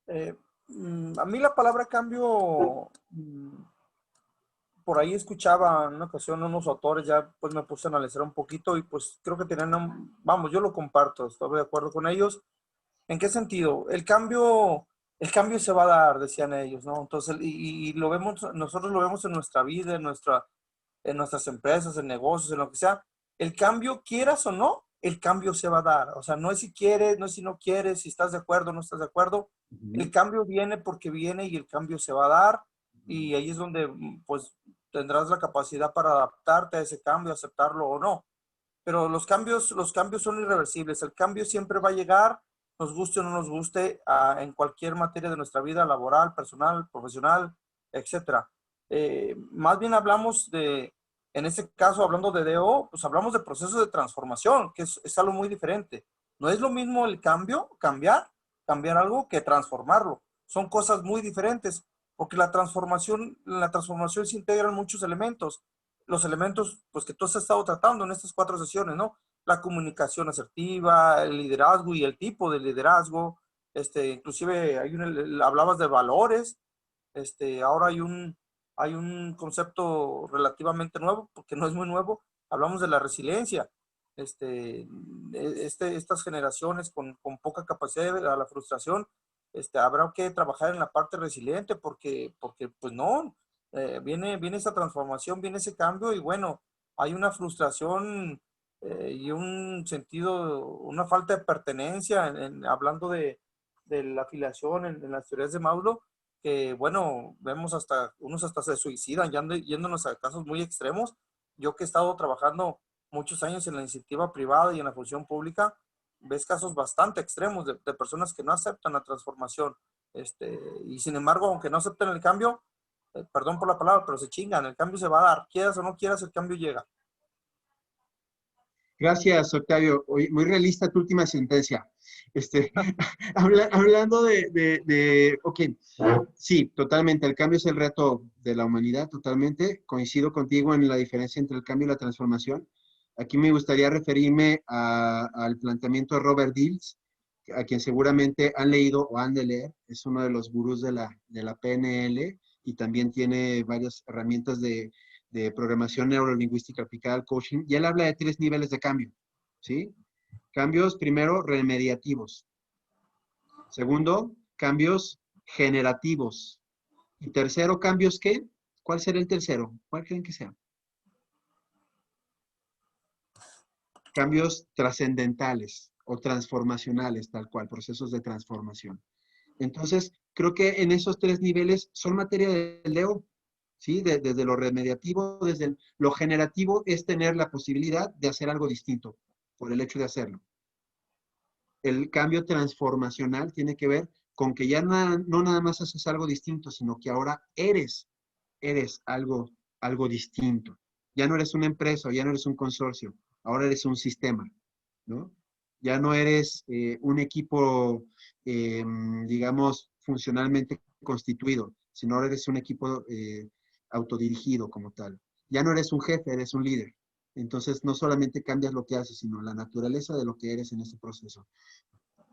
A mí la palabra cambio, por ahí escuchaba en una ocasión unos autores, ya pues me puse a analizar un poquito y pues creo que tenían, vamos, yo lo comparto, estoy de acuerdo con ellos. ¿En qué sentido? El cambio se va a dar, decían ellos, ¿no? Entonces, y lo vemos, nosotros lo vemos en nuestra vida, en nuestras empresas, en negocios, en lo que sea. El cambio, quieras o no, el cambio se va a dar. O sea, no es si quieres, no es si no quieres, si estás de acuerdo o no estás de acuerdo. El cambio viene porque viene y el cambio se va a dar. y ahí es donde pues tendrás la capacidad para adaptarte a ese cambio, aceptarlo o no. Pero los cambios son irreversibles. El cambio siempre va a llegar, nos guste o no nos guste, en cualquier materia de nuestra vida, laboral, personal, profesional, etcétera. Más bien hablamos de, en este caso, hablando de DO, pues hablamos de procesos de transformación, que es algo muy diferente. No es lo mismo el cambio, cambiar algo, que transformarlo. Son cosas muy diferentes, porque en la transformación se integran muchos elementos. Los elementos pues, que tú has estado tratando en estas 4 sesiones, ¿no? La comunicación asertiva, el liderazgo y el tipo de liderazgo. Inclusive hablabas de valores. Ahora hay un concepto relativamente nuevo, porque no es muy nuevo. Hablamos de la resiliencia. Estas generaciones con poca capacidad a la frustración, habrá que trabajar en la parte resiliente porque pues no, viene esa transformación, viene ese cambio y bueno, hay una frustración y un sentido, una falta de pertenencia, hablando de la afiliación en las teorías de Maslow, que bueno, vemos unos hasta se suicidan, yéndonos a casos muy extremos. Yo que he estado trabajando muchos años en la iniciativa privada y en la función pública, ves casos bastante extremos de personas que no aceptan la transformación. Y sin embargo, aunque no acepten el cambio, perdón por la palabra, pero se chingan, el cambio se va a dar, quieras o no quieras, el cambio llega. Gracias, Octavio. Oye, muy realista tu última sentencia. Hablando ok, sí, totalmente, el cambio es el reto de la humanidad, totalmente. Coincido contigo en la diferencia entre el cambio y la transformación. Aquí me gustaría referirme al planteamiento de Robert Dills, a quien seguramente han leído o han de leer. Es uno de los gurús de la PNL y también tiene varias herramientas de programación neurolingüística aplicada al coaching. Y él habla de 3 niveles de cambio, ¿sí? Cambios, primero, remediativos. Segundo, cambios generativos. Y tercero, cambios, ¿qué? ¿Cuál será el tercero? ¿Cuál creen que sea? Cambios trascendentales o transformacionales, tal cual, procesos de transformación. Entonces, creo que en esos 3 niveles son materia del DO, ¿sí? Desde lo remediativo, desde lo generativo, es tener la posibilidad de hacer algo distinto por el hecho de hacerlo. El cambio transformacional tiene que ver con que ya no nada más haces algo distinto, sino que ahora eres algo distinto. Ya no eres una empresa, ya no eres un consorcio, ahora eres un sistema, ¿no? Ya no eres un equipo, digamos, funcionalmente constituido, sino ahora eres un equipo autodirigido como tal. Ya no eres un jefe, eres un líder. Entonces, no solamente cambias lo que haces, sino la naturaleza de lo que eres en ese proceso.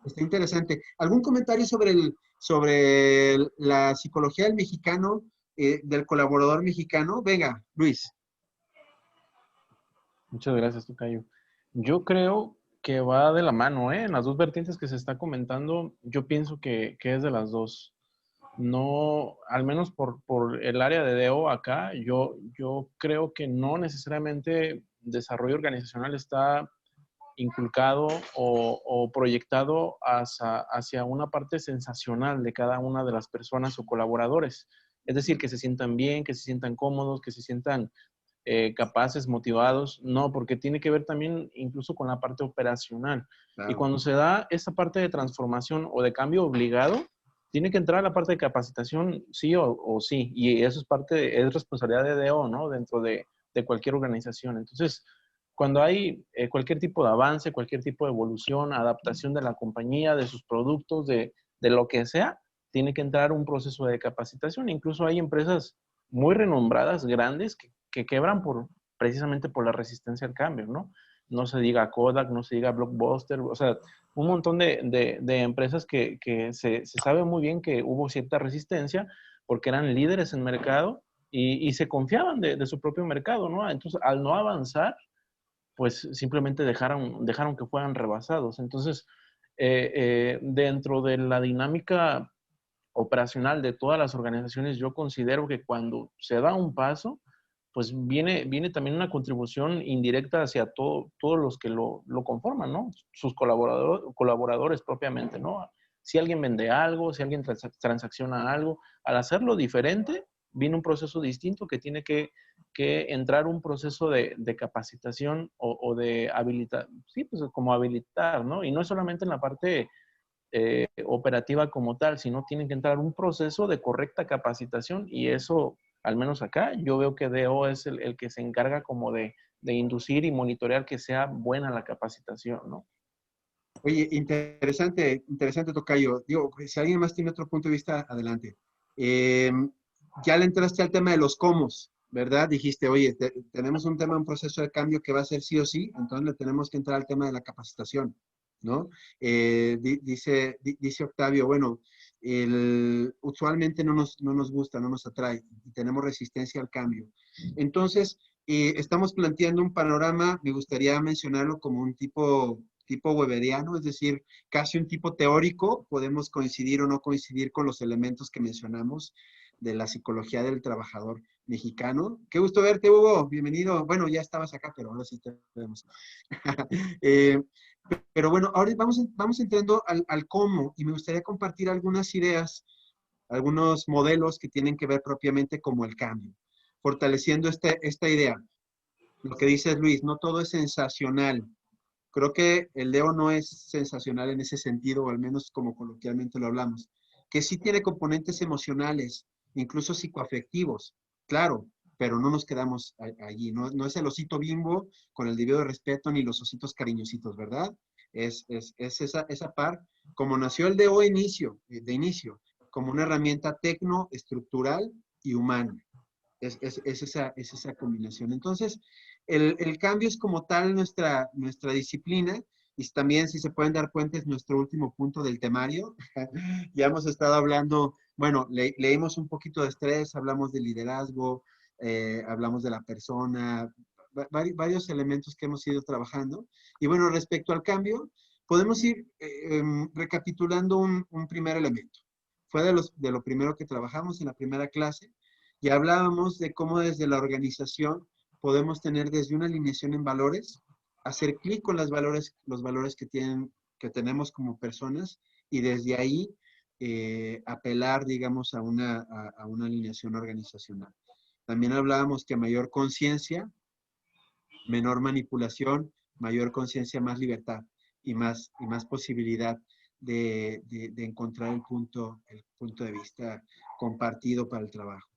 Está interesante. ¿Algún comentario sobre la psicología del mexicano, del colaborador mexicano? Venga, Luis. Muchas gracias, tocayo. Yo creo que va de la mano, ¿eh? En las 2 vertientes que se está comentando, yo pienso que es de las 2. No, al menos por el área de DO acá, yo creo que no necesariamente desarrollo organizacional está inculcado o proyectado hacia una parte sensacional de cada una de las personas o colaboradores. Es decir, que se sientan bien, que se sientan cómodos, que se sientan capaces, motivados. No, porque tiene que ver también incluso con la parte operacional. Claro. Y cuando se da esa parte de transformación o de cambio obligado, tiene que entrar la parte de capacitación sí o sí. Y eso es responsabilidad de DO, ¿no? Dentro de cualquier organización. Entonces, cuando hay cualquier tipo de avance, cualquier tipo de evolución, adaptación de la compañía, de sus productos, de lo que sea, tiene que entrar un proceso de capacitación. Incluso hay empresas muy renombradas, grandes, que quebran precisamente por la resistencia al cambio, ¿no? No se diga Kodak, no se diga Blockbuster, o sea, un montón de empresas que se sabe muy bien que hubo cierta resistencia porque eran líderes en mercado y se confiaban de su propio mercado, ¿no? Entonces, al no avanzar, pues simplemente dejaron que fueran rebasados. Entonces, dentro de la dinámica operacional de todas las organizaciones, yo considero que cuando se da un paso, pues viene también una contribución indirecta hacia todos los que lo conforman, ¿no? Sus colaboradores propiamente, ¿no? Si alguien vende algo, si alguien transacciona algo, al hacerlo diferente, viene un proceso distinto que tiene que entrar un proceso de capacitación o de habilitar, sí, pues como habilitar, ¿no? Y no es solamente en la parte operativa como tal, sino tienen que entrar un proceso de correcta capacitación y eso, al menos acá, yo veo que DO es el que se encarga como de inducir y monitorear que sea buena la capacitación, ¿no? Oye, interesante, interesante, tocayo. Digo, si alguien más tiene otro punto de vista, adelante. Ya le entraste al tema de los comos, ¿verdad? Dijiste, oye, tenemos un tema, un proceso de cambio que va a ser sí o sí, entonces le tenemos que entrar al tema de la capacitación, ¿no? Dice Octavio, bueno, usualmente no nos gusta, no nos atrae y tenemos resistencia al cambio. Entonces, estamos planteando un panorama, me gustaría mencionarlo como un tipo weberiano, es decir, casi un tipo teórico, podemos coincidir o no coincidir con los elementos que mencionamos de la psicología del trabajador mexicano. Qué gusto verte, Hugo, bienvenido. Bueno, ya estabas acá, pero ahora sí te vemos. Pero bueno, ahora vamos entrando al cómo, y me gustaría compartir algunas ideas, algunos modelos que tienen que ver propiamente como el cambio, fortaleciendo esta idea. Lo que dice Luis, no todo es sensacional. Creo que el DO no es sensacional en ese sentido, o al menos como coloquialmente lo hablamos, que sí tiene componentes emocionales, incluso psicoafectivos, claro, pero no nos quedamos allí. No es el osito Bimbo con el debido respeto ni los ositos cariñositos, ¿verdad? Es esa par, como nació el DO de inicio, como una herramienta tecno-estructural y humana. Es esa combinación. Entonces, el cambio es como tal nuestra disciplina, y también, si se pueden dar cuenta, es nuestro último punto del temario. Ya hemos estado hablando, bueno, leímos un poquito de estrés, hablamos de liderazgo, hablamos de la persona, varios elementos que hemos ido trabajando. Y bueno, respecto al cambio, podemos ir recapitulando un primer elemento. Fue de lo primero que trabajamos en la primera clase, y hablábamos de cómo desde la organización podemos tener desde una alineación en valores, hacer clic con los valores que tenemos como personas, y desde ahí apelar, digamos, a una alineación organizacional. También hablábamos que mayor conciencia, menor manipulación, mayor conciencia, más libertad y más posibilidad de encontrar el punto de vista compartido para el trabajo.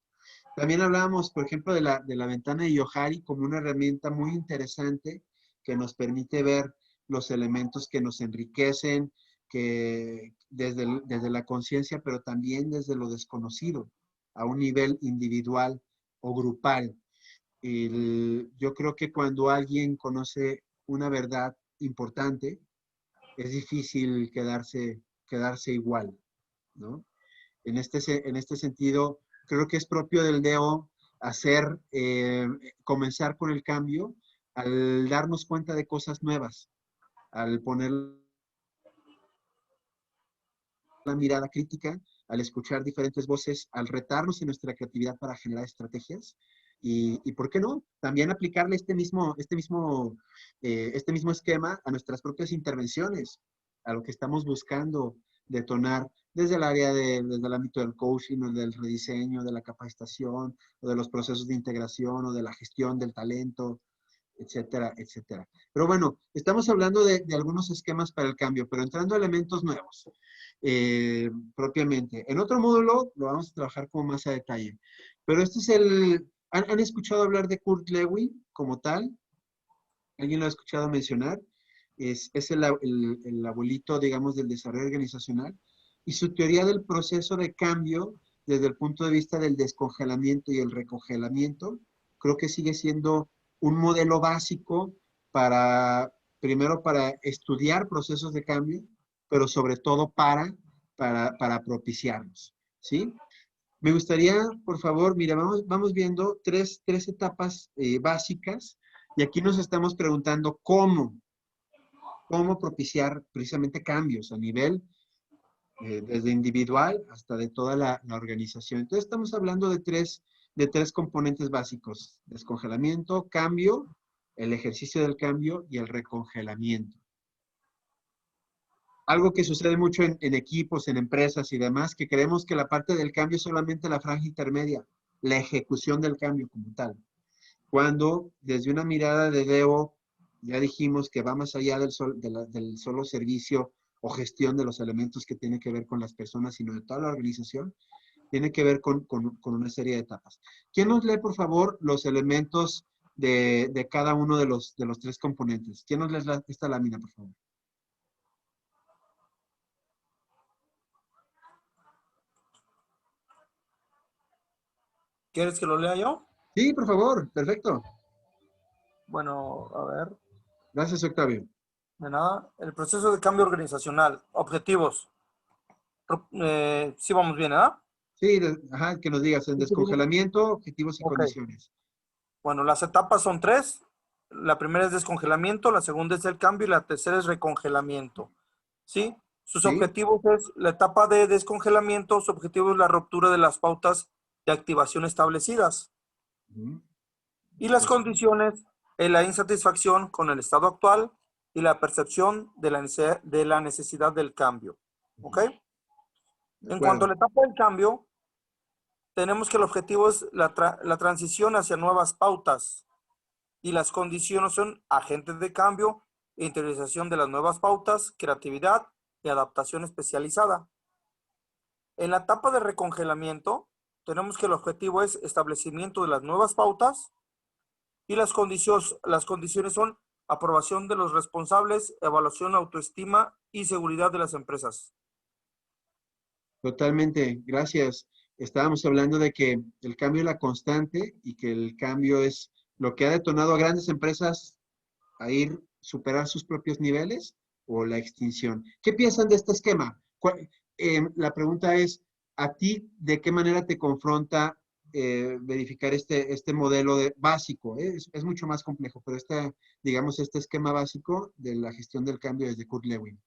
También hablábamos, por ejemplo, de la ventana de Johari como una herramienta muy interesante que nos permite ver los elementos que nos enriquecen, que desde la conciencia, pero también desde lo desconocido, a un nivel individual o grupal. Yo creo que cuando alguien conoce una verdad importante, es difícil quedarse igual, ¿no? En este sentido, creo que es propio del DO comenzar con el cambio al darnos cuenta de cosas nuevas, al poner la mirada crítica, al escuchar diferentes voces, al retarnos en nuestra creatividad para generar estrategias. Y ¿por qué no? También aplicarle este mismo esquema a nuestras propias intervenciones, a lo que estamos buscando detonar desde el área desde el ámbito del coaching, o del rediseño, de la capacitación, o de los procesos de integración, o de la gestión del talento, etcétera, etcétera. Pero bueno, estamos hablando de algunos esquemas para el cambio, pero entrando a elementos nuevos, propiamente. En otro módulo lo vamos a trabajar como más a detalle. Pero este es ¿Han escuchado hablar de Kurt Lewin como tal? ¿Alguien lo ha escuchado mencionar? Es el abuelito, digamos, del desarrollo organizacional. Y su teoría del proceso de cambio desde el punto de vista del descongelamiento y el recongelamiento, creo que sigue siendo un modelo básico primero para estudiar procesos de cambio, pero sobre todo para propiciarlos, ¿sí? Me gustaría, por favor, mira, vamos viendo tres etapas básicas, y aquí nos estamos preguntando cómo propiciar precisamente cambios a nivel desde individual hasta de toda la organización. Entonces estamos hablando de tres componentes básicos: descongelamiento, cambio, el ejercicio del cambio y el recongelamiento. Algo que sucede mucho en equipos, en empresas y demás, que creemos que la parte del cambio es solamente la franja intermedia. la ejecución del cambio como tal. Cuando desde una mirada de DEO, ya dijimos que va más allá del solo servicio o gestión de los elementos que tiene que ver con las personas, sino de toda la organización, tiene que ver con una serie de etapas. ¿Quién nos lee, por favor, los elementos de cada uno de los 3 componentes? ¿Quién nos lee esta lámina, por favor? ¿Quieres que lo lea yo? Sí, por favor, perfecto. Bueno, a ver, Gracias, Octavio. de nada. El proceso de cambio organizacional, objetivos. Sí vamos bien, ¿verdad? Sí, ajá, que nos digas en descongelamiento, objetivos y Ok. condiciones. Bueno, las etapas son 3. La primera es descongelamiento, la segunda es el cambio y la tercera es recongelamiento. ¿Sí? Sus Sí. objetivos es la etapa de descongelamiento, su objetivo es la ruptura de las pautas de activación establecidas. Ujú. Y las condiciones es la insatisfacción con el estado actual y la percepción de la necesidad del cambio. ¿Ok? En cuanto a la etapa del cambio, tenemos que el objetivo es la transición hacia nuevas pautas y las condiciones son agentes de cambio, interiorización de las nuevas pautas, creatividad y adaptación especializada. En la etapa de recongelamiento, tenemos que el objetivo es establecimiento de las nuevas pautas y las condiciones son aprobación de los responsables, evaluación, autoestima y seguridad de las empresas. Totalmente, gracias. Estábamos hablando de que el cambio es la constante y que el cambio es lo que ha detonado a grandes empresas a superar sus propios niveles o la extinción. ¿Qué piensan de este esquema? La pregunta es, ¿a ti de qué manera te confronta verificar este modelo básico? Es mucho más complejo, pero digamos, este esquema básico de la gestión del cambio desde Kurt Lewin.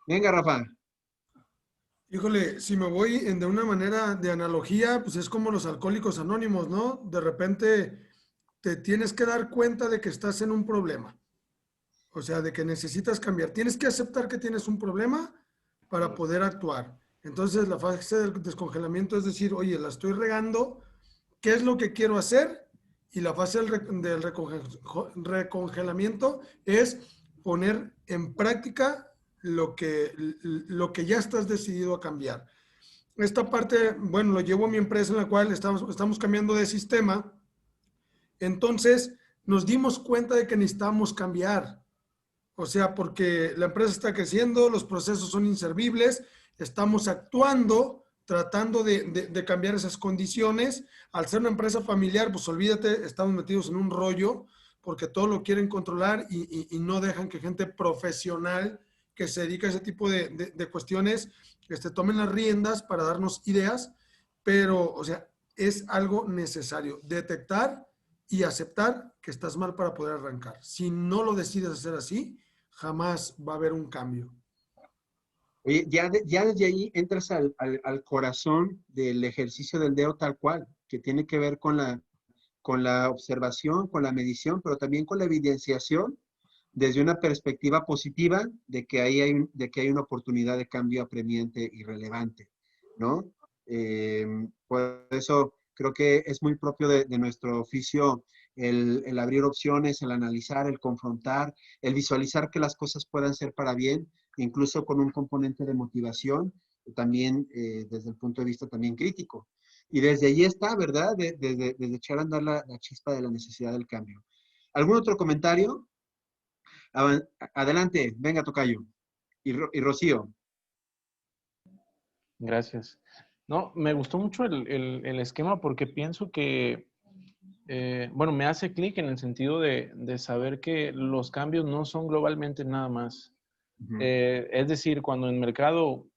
Venga, Rafa. Híjole, si me voy de una manera de analogía, pues es como los alcohólicos anónimos, ¿no? De repente te tienes que dar cuenta de que estás en un problema. O sea, de que necesitas cambiar. Tienes que aceptar que tienes un problema para poder actuar. Entonces, la fase del descongelamiento es decir, oye, la estoy regando, ¿qué es lo que quiero hacer? Y la fase del recongelamiento es poner en práctica lo que ya estás decidido a cambiar. Esta parte, bueno, lo llevo a mi empresa en la cual estamos cambiando de sistema. Entonces, nos dimos cuenta de que necesitamos cambiar. O sea, porque la empresa está creciendo, los procesos son inservibles, estamos actuando, tratando de cambiar esas condiciones. Al ser una empresa familiar, pues olvídate, estamos metidos en un rollo porque todo lo quieren controlar y no dejan que gente profesional que se dedica a ese tipo de cuestiones tomen las riendas para darnos ideas, pero, o sea, es algo necesario, detectar y aceptar que estás mal para poder arrancar. Si no lo decides hacer así, jamás va a haber un cambio. Oye, ya desde ahí entras al corazón del ejercicio del DEO tal cual, que tiene que ver con la observación, con la medición, pero también con la evidenciación desde una perspectiva positiva de que hay una oportunidad de cambio apremiante y relevante, ¿no? Por eso creo que es muy propio de nuestro oficio el abrir opciones, el analizar, el confrontar, el visualizar que las cosas puedan ser para bien, incluso con un componente de motivación, también desde el punto de vista también crítico. Y desde allí está, ¿verdad? Desde echar a andar la chispa de la necesidad del cambio. ¿Algún otro comentario? Adelante, venga, tocayo. Y Rocío. Gracias. No, me gustó mucho el esquema porque pienso que, bueno, me hace clic en el sentido de saber que los cambios no son globalmente nada más. Es decir, cuando en mercado,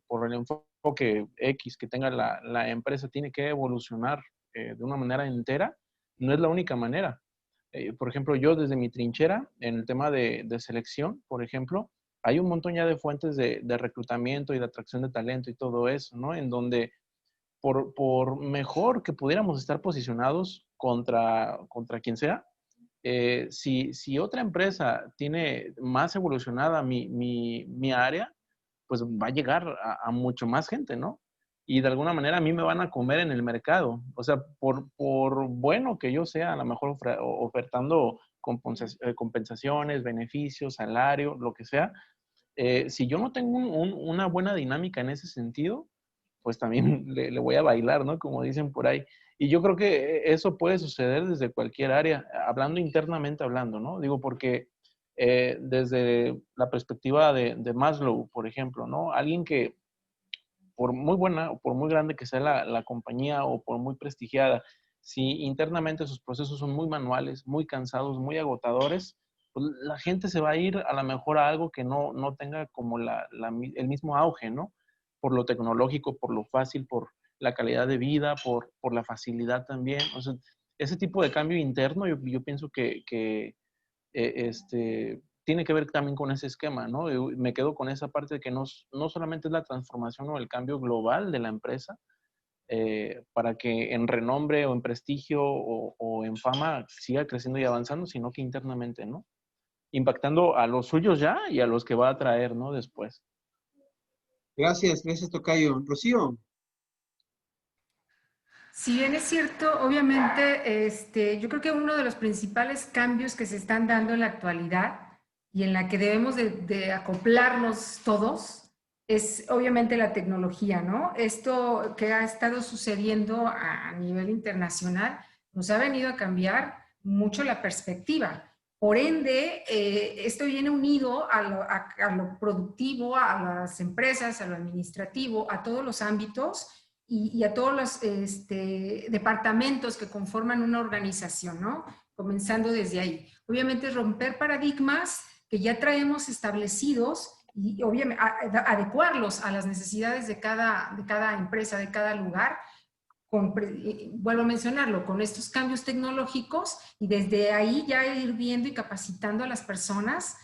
por el enfoque X que tenga la empresa, tiene que evolucionar de una manera entera, no es la única manera. Por ejemplo, yo desde mi trinchera, en el tema de selección, por ejemplo, hay un montón ya de fuentes de reclutamiento y de atracción de talento y todo eso, ¿no? En donde por mejor que pudiéramos estar posicionados contra quien sea, si otra empresa tiene más evolucionada mi área, pues va a llegar a mucho más gente, ¿no? Y de alguna manera a mí me van a comer en el mercado. O sea, por bueno que yo sea, a lo mejor ofertando compensaciones, beneficios, salario, lo que sea, si yo no tengo una buena dinámica en ese sentido, pues también le voy a bailar, ¿no? Como dicen por ahí. Y yo creo que eso puede suceder desde cualquier área, hablando internamente hablando, ¿no? Digo, porque desde la perspectiva de Maslow, por ejemplo, ¿no? Alguien que por muy buena o por muy grande que sea la compañía o por muy prestigiada, si internamente sus procesos son muy manuales, muy cansados, muy agotadores, pues la gente se va a ir a lo mejor a algo que no tenga como el mismo auge, ¿no? Por lo tecnológico, por lo fácil, por la calidad de vida, por la facilidad también. O sea, ese tipo de cambio interno yo pienso que tiene que ver también con ese esquema, ¿no? Me quedo con esa parte de que no solamente es la transformación o el cambio global de la empresa, para que en renombre o en prestigio o en fama siga creciendo y avanzando, sino que internamente, ¿no? Impactando a los suyos ya y a los que va a traer, ¿no? Después. Gracias, tocayo. Rocío. Si bien es cierto, obviamente, yo creo que uno de los principales cambios que se están dando en la actualidad y en la que debemos de acoplarnos todos es obviamente la tecnología, ¿no? Esto que ha estado sucediendo a nivel internacional nos ha venido a cambiar mucho la perspectiva. Por ende, esto viene unido a lo productivo, a las empresas, a lo administrativo, a todos los ámbitos y a todos los departamentos que conforman una organización, ¿no? Comenzando desde ahí. Obviamente romper paradigmas que ya traemos establecidos y obviamente adecuarlos a las necesidades de cada empresa, de cada lugar, vuelvo a mencionarlo, con estos cambios tecnológicos y desde ahí ya ir viendo y capacitando a las personas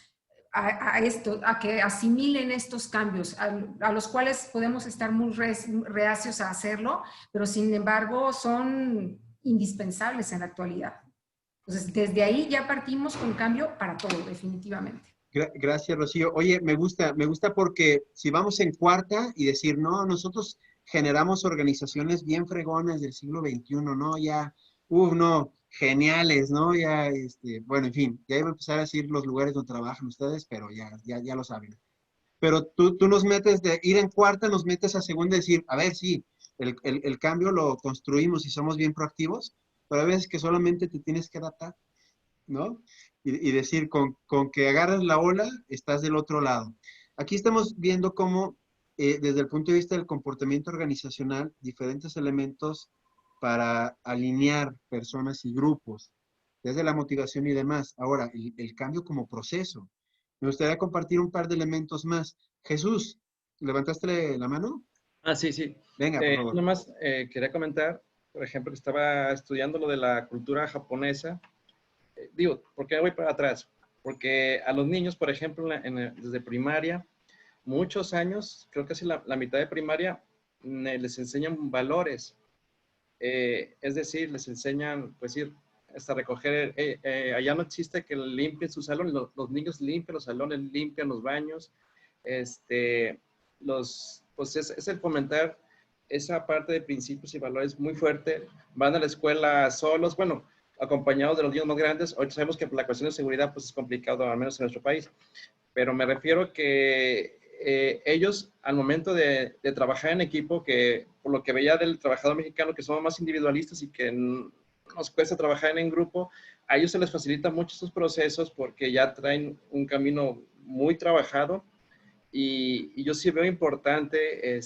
a que asimilen estos cambios, a los cuales podemos estar muy reacios a hacerlo, pero sin embargo son indispensables en la actualidad. Entonces, desde ahí ya partimos con cambio para todo, definitivamente. Gracias, Rocío. Oye, me gusta porque si vamos en cuarta y decir, no, nosotros generamos organizaciones bien fregonas del siglo XXI, ¿no? Ya, no, geniales, ¿no? Ya, bueno, en fin, ya iba a empezar a decir los lugares donde trabajan ustedes, pero ya lo saben. Pero tú nos metes de ir en cuarta, nos metes a segunda y decir, a ver, sí, el cambio lo construimos y somos bien proactivos, pero hay veces que solamente te tienes que adaptar, ¿no? Y decir, con que agarras la ola, estás del otro lado. Aquí estamos viendo cómo, desde el punto de vista del comportamiento organizacional, diferentes elementos para alinear personas y grupos, desde la motivación y demás. Ahora, el cambio como proceso. Me gustaría compartir un par de elementos más. Jesús, ¿levantaste la mano? Ah, sí, sí. Venga, por favor. Nomás quería comentar, por ejemplo, que estaba estudiando lo de la cultura japonesa. Digo, ¿por qué voy para atrás? Porque a los niños, por ejemplo, desde primaria, muchos años, creo que casi la mitad de primaria, les enseñan valores. Es decir, les enseñan, pues ir hasta recoger, allá no existe que limpien su salón, los niños limpian los salones, limpian los baños, pues es el fomentar esa parte de principios y valores muy fuerte. Van a la escuela solos, bueno, acompañados de los niños más grandes. Hoy sabemos que por la cuestión de seguridad pues es complicado, al menos en nuestro país, pero me refiero que ellos al momento de trabajar en equipo, que por lo que veía del trabajador mexicano, que somos más individualistas y que nos cuesta trabajar en grupo, a ellos se les facilita mucho estos procesos porque ya traen un camino muy trabajado y yo sí veo importante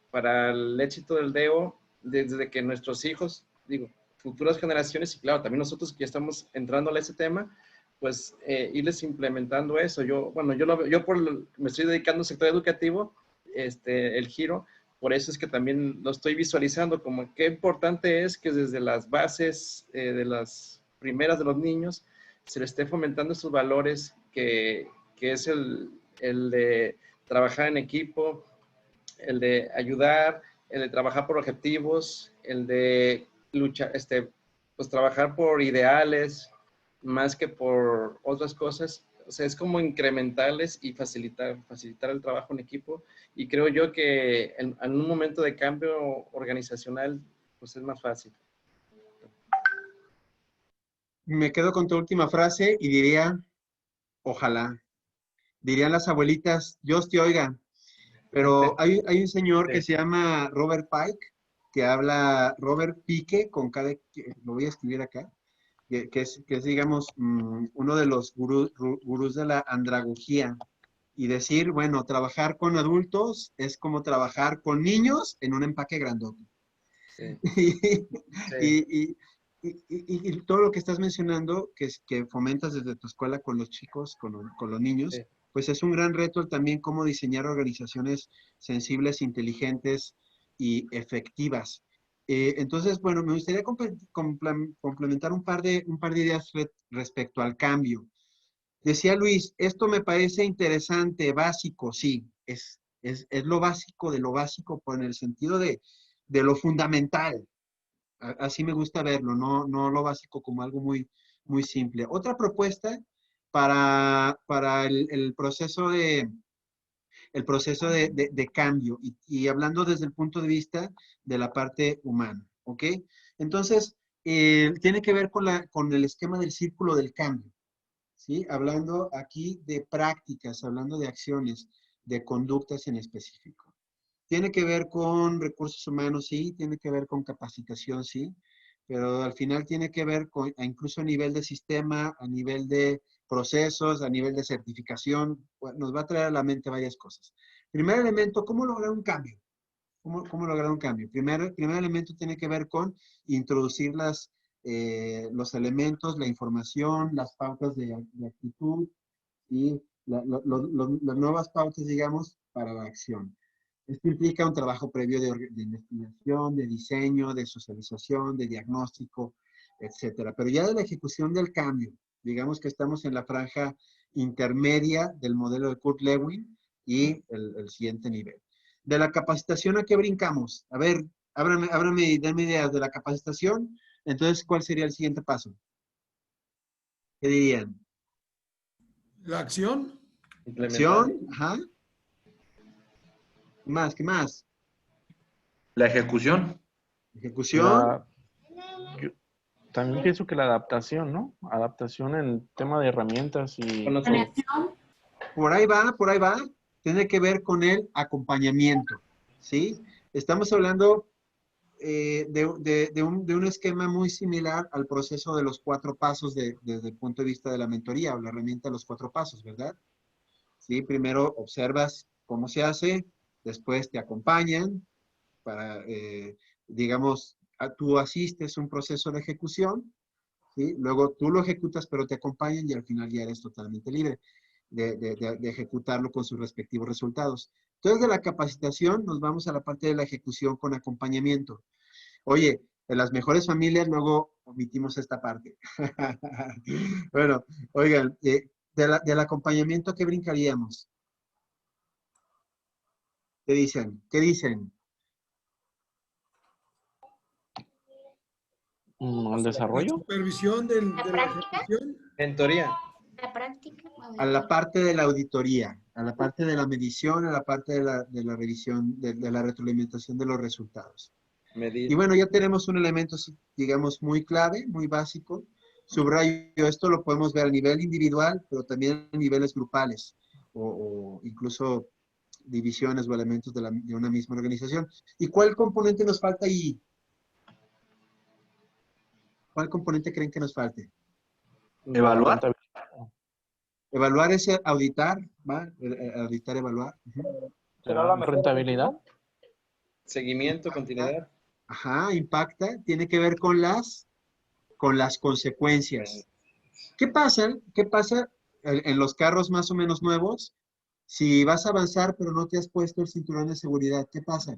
para el éxito del DEO, desde que nuestros hijos, digo, futuras generaciones, y claro, también nosotros que ya estamos entrando a ese tema, pues irles implementando eso. Me estoy dedicando al sector educativo, el giro, por eso es que también lo estoy visualizando como qué importante es que desde las bases de las primeras de los niños se les esté fomentando esos valores que es el de trabajar en equipo, el de ayudar, el de trabajar por objetivos, el de luchar, pues trabajar por ideales más que por otras cosas. o sea, es como incrementarles y facilitar el trabajo en equipo. Y creo yo que en un momento de cambio organizacional, pues es más fácil. Me quedo con tu última frase y diría, ojalá. Dirían las abuelitas, Dios te oiga. Pero hay un señor que se llama Robert Pike, que habla, Robert Pike, lo voy a escribir acá, que es, digamos, uno de los gurús de la andragogía. Y decir, bueno, trabajar con adultos es como trabajar con niños en un empaque grandote. Sí. Y, y todo lo que estás mencionando, que fomentas desde tu escuela con los chicos, con los niños, Sí. pues es un gran reto también cómo diseñar organizaciones sensibles, inteligentes y efectivas. Entonces, bueno, me gustaría complementar un par de ideas respecto al cambio. Decía Luis, esto me parece interesante, básico, sí, es lo básico de lo básico, pero en el sentido de lo fundamental. Así me gusta verlo, no lo básico como algo muy, muy simple. Otra propuesta para el proceso de cambio y hablando desde el punto de vista de la parte humana, ¿ok? Entonces, tiene que ver con el esquema del círculo del cambio, ¿sí? Hablando aquí de prácticas, hablando de acciones, de conductas en específico. Tiene que ver con recursos humanos, sí, tiene que ver con capacitación, sí, pero al final tiene que ver con, incluso a nivel de sistema, a nivel de procesos, a nivel de certificación, bueno, nos va a traer a la mente varias cosas. Primer elemento, ¿cómo lograr un cambio? ¿Cómo lograr un cambio? Primer elemento tiene que ver con introducir los elementos, la información, las pautas de actitud y las nuevas pautas, digamos, para la acción. Esto implica un trabajo previo de investigación, de diseño, de socialización, de diagnóstico, etcétera. Pero ya de la ejecución del cambio, digamos que estamos en la franja intermedia del modelo de Kurt Lewin y el siguiente nivel. De la capacitación, ¿a qué brincamos? A ver, ábrame y denme ideas de la capacitación. Entonces, ¿cuál sería el siguiente paso? ¿Qué dirían? La acción. Acción, ajá. ¿Qué más? La ejecución. Ejecución. Yo también pienso que la adaptación, ¿no? Adaptación en tema de herramientas y... Por ahí va. Tiene que ver con el acompañamiento, ¿sí? Estamos hablando de un esquema muy similar al proceso de los 4 pasos desde el punto de vista de la mentoría o la herramienta de los 4 pasos, ¿verdad? ¿Sí? Primero observas cómo se hace, después te acompañan para, digamos, tú asistes a un proceso de ejecución, ¿sí? Luego tú lo ejecutas, pero te acompañan y al final ya eres totalmente libre de ejecutarlo con sus respectivos resultados. Entonces, de la capacitación nos vamos a la parte de la ejecución con acompañamiento. Oye, en las mejores familias luego omitimos esta parte. Bueno, oigan, del acompañamiento, ¿qué brincaríamos? ¿Qué dicen? ¿Qué dicen? ¿Al desarrollo? La supervisión de la ejecución. Mentoría. La práctica. A la parte de la auditoría, a la parte de la medición, a la parte de la revisión, de la retroalimentación de los resultados. Medir. Y bueno, ya tenemos un elemento, digamos, muy clave, muy básico. Subrayo, esto lo podemos ver a nivel individual, pero también a niveles grupales o incluso divisiones o elementos de una misma organización. ¿Y cuál componente nos falta ahí? ¿Cuál componente creen que nos falte? Evaluar. Evaluar es auditar, ¿va? Auditar, evaluar. ¿Será la rentabilidad? Seguimiento, continuidad. Ajá, impacta. Tiene que ver con las consecuencias. ¿Qué pasa? ¿Qué pasa en los carros más o menos nuevos? Si vas a avanzar pero no te has puesto el cinturón de seguridad, ¿qué pasa?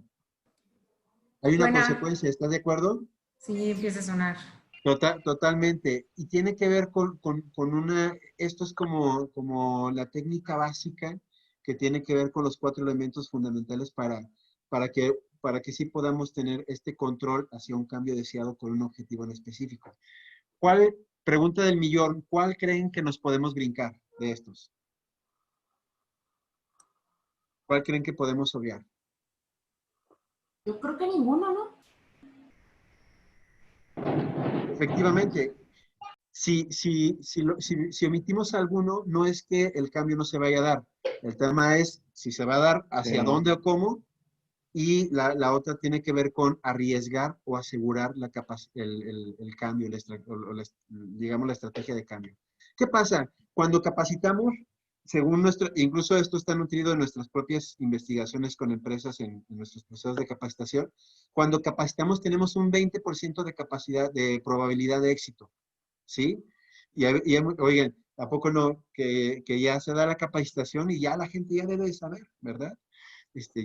Hay una consecuencia, ¿estás de acuerdo? Sí, empieza a sonar. Totalmente. Y tiene que ver con esto es como la técnica básica que tiene que ver con los 4 elementos fundamentales para que sí podamos tener este control hacia un cambio deseado con un objetivo en específico. Pregunta del millón, ¿cuál creen que nos podemos brincar? de estos? ¿Cuál creen que podemos obviar? Yo creo que ninguno, ¿no? Efectivamente, si omitimos alguno, no es que el cambio no se vaya a dar. El tema es si se va a dar, hacia Sí. dónde o cómo, y la otra tiene que ver con arriesgar o asegurar el cambio, digamos la estrategia de cambio. ¿Qué pasa? Cuando capacitamos, según incluso esto está nutrido en nuestras propias investigaciones con empresas en nuestros procesos de capacitación, cuando capacitamos tenemos un 20% de capacidad, de probabilidad de éxito, ¿sí? Oigan, ¿a poco no? Que ya se da la capacitación y ya la gente ya debe de saber, ¿verdad?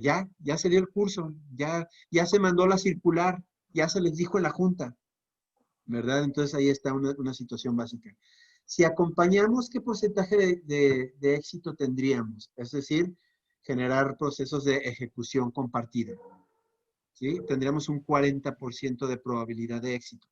Ya se dio el curso, ya se mandó la circular, ya se les dijo en la junta, ¿verdad? Entonces ahí está una situación básica. Si acompañamos, ¿qué porcentaje de éxito tendríamos? Es decir, generar procesos de ejecución compartida, ¿sí? Tendríamos un 40% de probabilidad de éxito,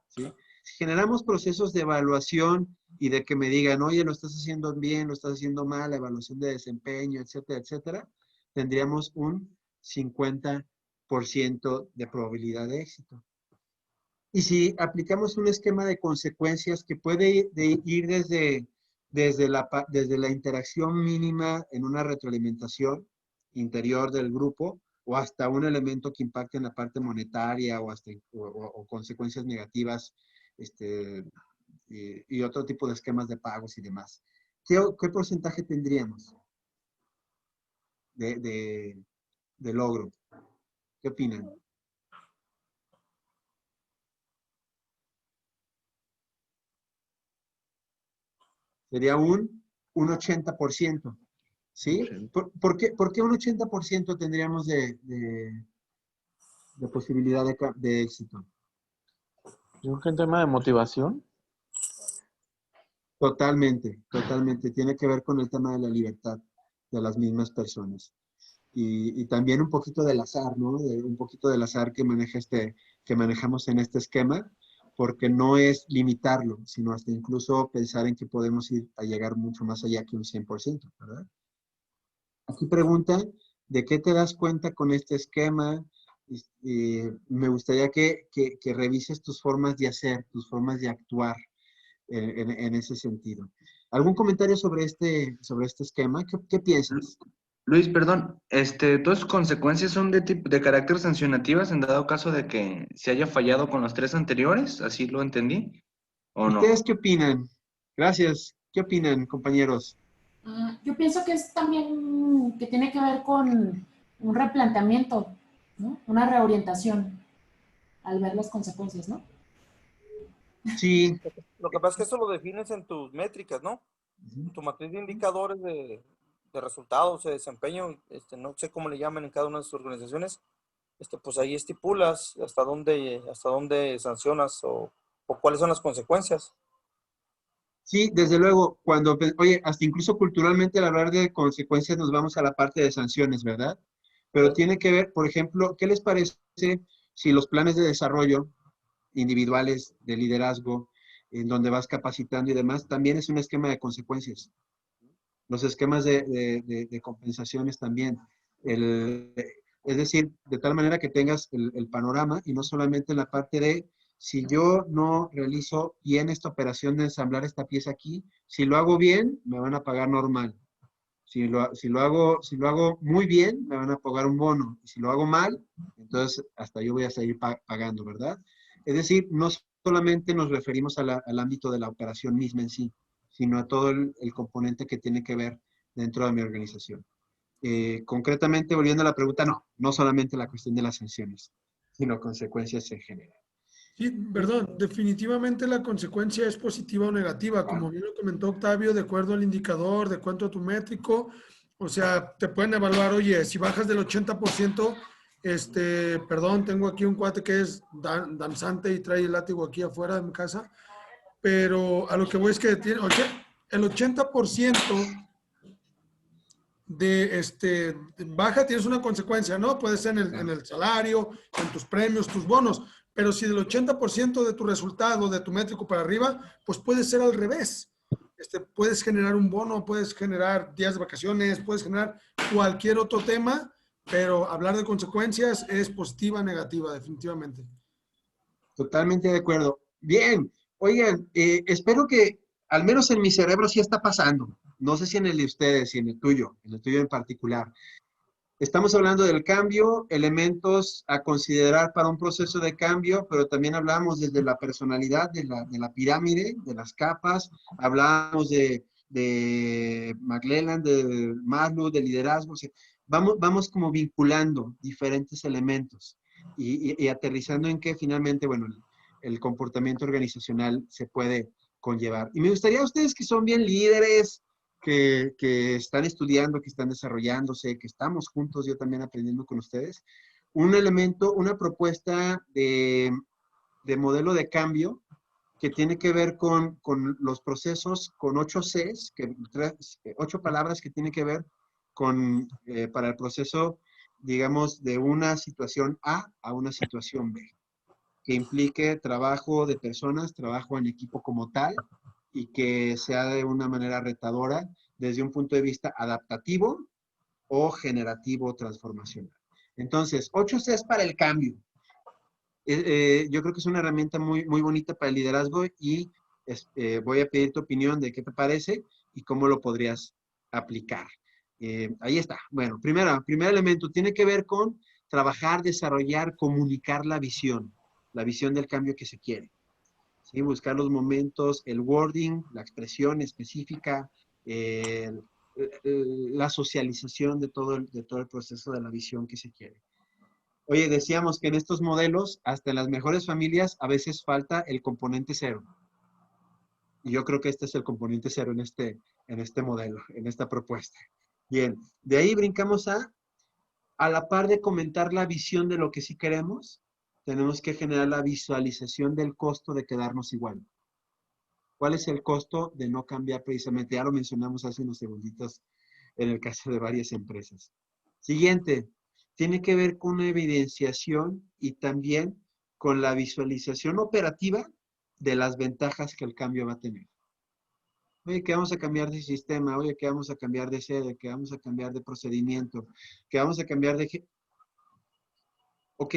¿sí? Si generamos procesos de evaluación y de que me digan, oye, lo estás haciendo bien, lo estás haciendo mal, la evaluación de desempeño, etcétera, etcétera, tendríamos un 50% de probabilidad de éxito. Y si aplicamos un esquema de consecuencias que puede ir desde la interacción mínima en una retroalimentación interior del grupo o hasta un elemento que impacte en la parte monetaria o consecuencias negativas y otro tipo de esquemas de pagos y demás. ¿Qué porcentaje tendríamos de logro? ¿Qué opinan? Sería un 80%, ¿sí? ¿Por qué un 80% tendríamos de posibilidad de éxito? Yo creo que en tema de motivación. Totalmente, totalmente. Tiene que ver con el tema de la libertad de las mismas personas. Y también un poquito del azar, ¿no? Un poquito del azar que manejamos en este esquema, porque no es limitarlo, sino hasta incluso pensar en que podemos ir a llegar mucho más allá que un 100%, ¿verdad? Aquí pregunta, ¿de qué te das cuenta con este esquema? Me gustaría que revises tus formas de hacer, tus formas de actuar en ese sentido. ¿Algún comentario sobre este esquema? ¿Qué piensas? Luis, perdón, ¿todas sus consecuencias son de carácter sancionativas en dado caso de que se haya fallado con los 3 anteriores? ¿Así lo entendí? ¿O no? ¿Ustedes qué opinan? Gracias. ¿Qué opinan, compañeros? Yo pienso que es también que tiene que ver con un replanteamiento, ¿no? Una reorientación al ver las consecuencias, ¿no? Sí. Lo que pasa es que eso lo defines en tus métricas, ¿no? Tu matriz de indicadores de resultados, de desempeño, no sé cómo le llaman en cada una de sus organizaciones, pues ahí estipulas hasta dónde sancionas o cuáles son las consecuencias. Sí, desde luego, oye, hasta incluso culturalmente al hablar de consecuencias nos vamos a la parte de sanciones, ¿verdad? Pero tiene que ver, por ejemplo, ¿qué les parece si los planes de desarrollo individuales de liderazgo, en donde vas capacitando y demás, también es un esquema de consecuencias? Los esquemas de compensaciones también. Es decir, de tal manera que tengas el panorama y no solamente la parte de si yo no realizo bien esta operación de ensamblar esta pieza aquí, si lo hago bien, me van a pagar normal. Si lo hago muy bien, me van a pagar un bono. Y si lo hago mal, entonces hasta yo voy a seguir pagando, ¿verdad? Es decir, no solamente nos referimos al ámbito de la operación misma en sí, sino a todo el componente que tiene que ver dentro de mi organización. Concretamente, volviendo a la pregunta, no solamente la cuestión de las sanciones, sino consecuencias en general. Sí, perdón, definitivamente la consecuencia es positiva o negativa, como bien lo comentó Octavio, de acuerdo al indicador, de cuánto a tu métrico, o sea, te pueden evaluar, oye, si bajas del 80%, perdón, tengo aquí un cuate que es danzante y trae el látigo aquí afuera de mi casa, pero a lo que voy es que tiene, el 80% de baja tienes una consecuencia, ¿no? Puede ser en el salario, en tus premios, tus bonos, pero si del 80% de tu resultado, de tu métrico para arriba, pues puede ser al revés. Puedes generar un bono, puedes generar días de vacaciones, puedes generar cualquier otro tema, pero hablar de consecuencias es positiva, negativa, definitivamente. Totalmente de acuerdo. Bien, oigan, espero que al menos en mi cerebro sí está pasando. No sé si en el de ustedes y en el tuyo en particular. Estamos hablando del cambio, elementos a considerar para un proceso de cambio, pero también hablamos desde la personalidad de la pirámide, de las capas, hablamos de McClelland, de Maslow, de liderazgo. O sea, vamos como vinculando diferentes elementos y aterrizando en que finalmente, bueno, el comportamiento organizacional se puede conllevar. Y me gustaría a ustedes que son bien líderes, que están estudiando, que están desarrollándose, que estamos juntos, yo también aprendiendo con ustedes, un elemento, una propuesta de modelo de cambio que tiene que ver con los procesos, con 8 Cs, 8 palabras que tienen que ver con, para el proceso, digamos, de una situación A a una situación B, que implique trabajo de personas, trabajo en equipo como tal, y que sea de una manera retadora desde un punto de vista adaptativo o generativo transformacional. Entonces, 8 Cs para el cambio. Yo creo que es una herramienta muy, muy bonita para el liderazgo y voy a pedir tu opinión de qué te parece y cómo lo podrías aplicar. Ahí está. Bueno, primer elemento tiene que ver con trabajar, desarrollar, comunicar la visión del cambio que se quiere. ¿Sí? Buscar los momentos, el wording, la expresión específica, la socialización de todo el proceso de la visión que se quiere. Oye, decíamos que en estos modelos, hasta en las mejores familias, a veces falta el componente cero. Y yo creo que este es el componente cero en este modelo, en esta propuesta. Bien, de ahí brincamos a la par de comentar la visión de lo que sí queremos, tenemos que generar la visualización del costo de quedarnos igual. ¿Cuál es el costo de no cambiar precisamente? Ya lo mencionamos hace unos segunditos en el caso de varias empresas. Siguiente, tiene que ver con una evidenciación y también con la visualización operativa de las ventajas que el cambio va a tener. Oye, que vamos a cambiar de sistema, oye, que vamos a cambiar de sede, que vamos a cambiar de procedimiento, que vamos a cambiar de... Ok,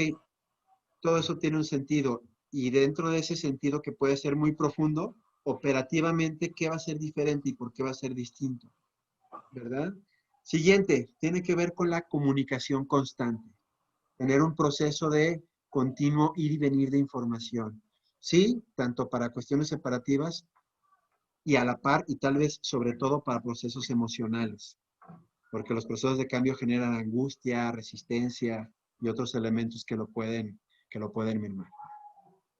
todo eso tiene un sentido y dentro de ese sentido que puede ser muy profundo, operativamente, ¿qué va a ser diferente y por qué va a ser distinto? ¿Verdad? Siguiente, tiene que ver con la comunicación constante. Tener un proceso de continuo ir y venir de información. Sí, tanto para cuestiones separativas y a la par y tal vez sobre todo para procesos emocionales. Porque los procesos de cambio generan angustia, resistencia y otros elementos que lo pueden mermar.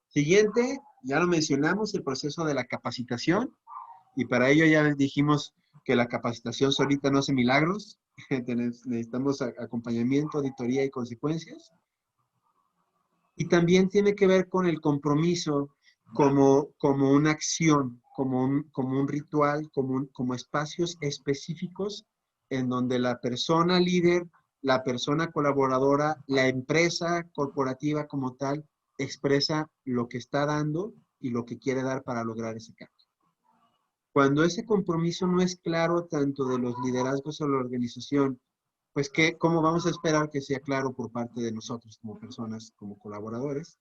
Siguiente, ya lo mencionamos, el proceso de la capacitación. Y para ello ya dijimos que la capacitación solita no hace milagros. Necesitamos acompañamiento, auditoría y consecuencias. Y también tiene que ver con el compromiso como una acción, como un ritual, como espacios específicos en donde la persona líder, la persona colaboradora, la empresa corporativa como tal, expresa lo que está dando y lo que quiere dar para lograr ese cambio. Cuando ese compromiso no es claro tanto de los liderazgos o la organización, pues ¿cómo vamos a esperar que sea claro por parte de nosotros como personas, como colaboradores?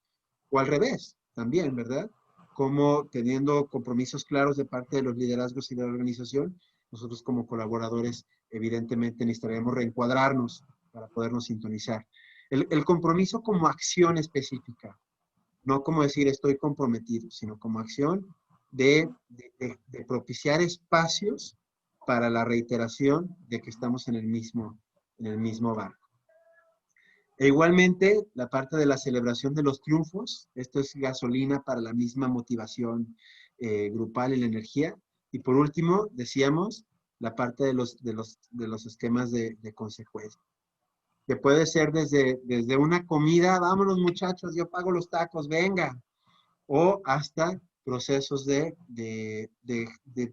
O al revés, también, ¿verdad? Como teniendo compromisos claros de parte de los liderazgos y de la organización, nosotros como colaboradores evidentemente necesitaríamos reencuadrarnos para podernos sintonizar. El compromiso como acción específica, no como decir estoy comprometido, sino como acción de propiciar espacios para la reiteración de que estamos en el mismo barco. E igualmente, la parte de la celebración de los triunfos, esto es gasolina para la misma motivación grupal y la energía. Y por último, decíamos, la parte de los esquemas de consecuencia. Que puede ser desde una comida, vámonos muchachos, yo pago los tacos, venga. O hasta procesos de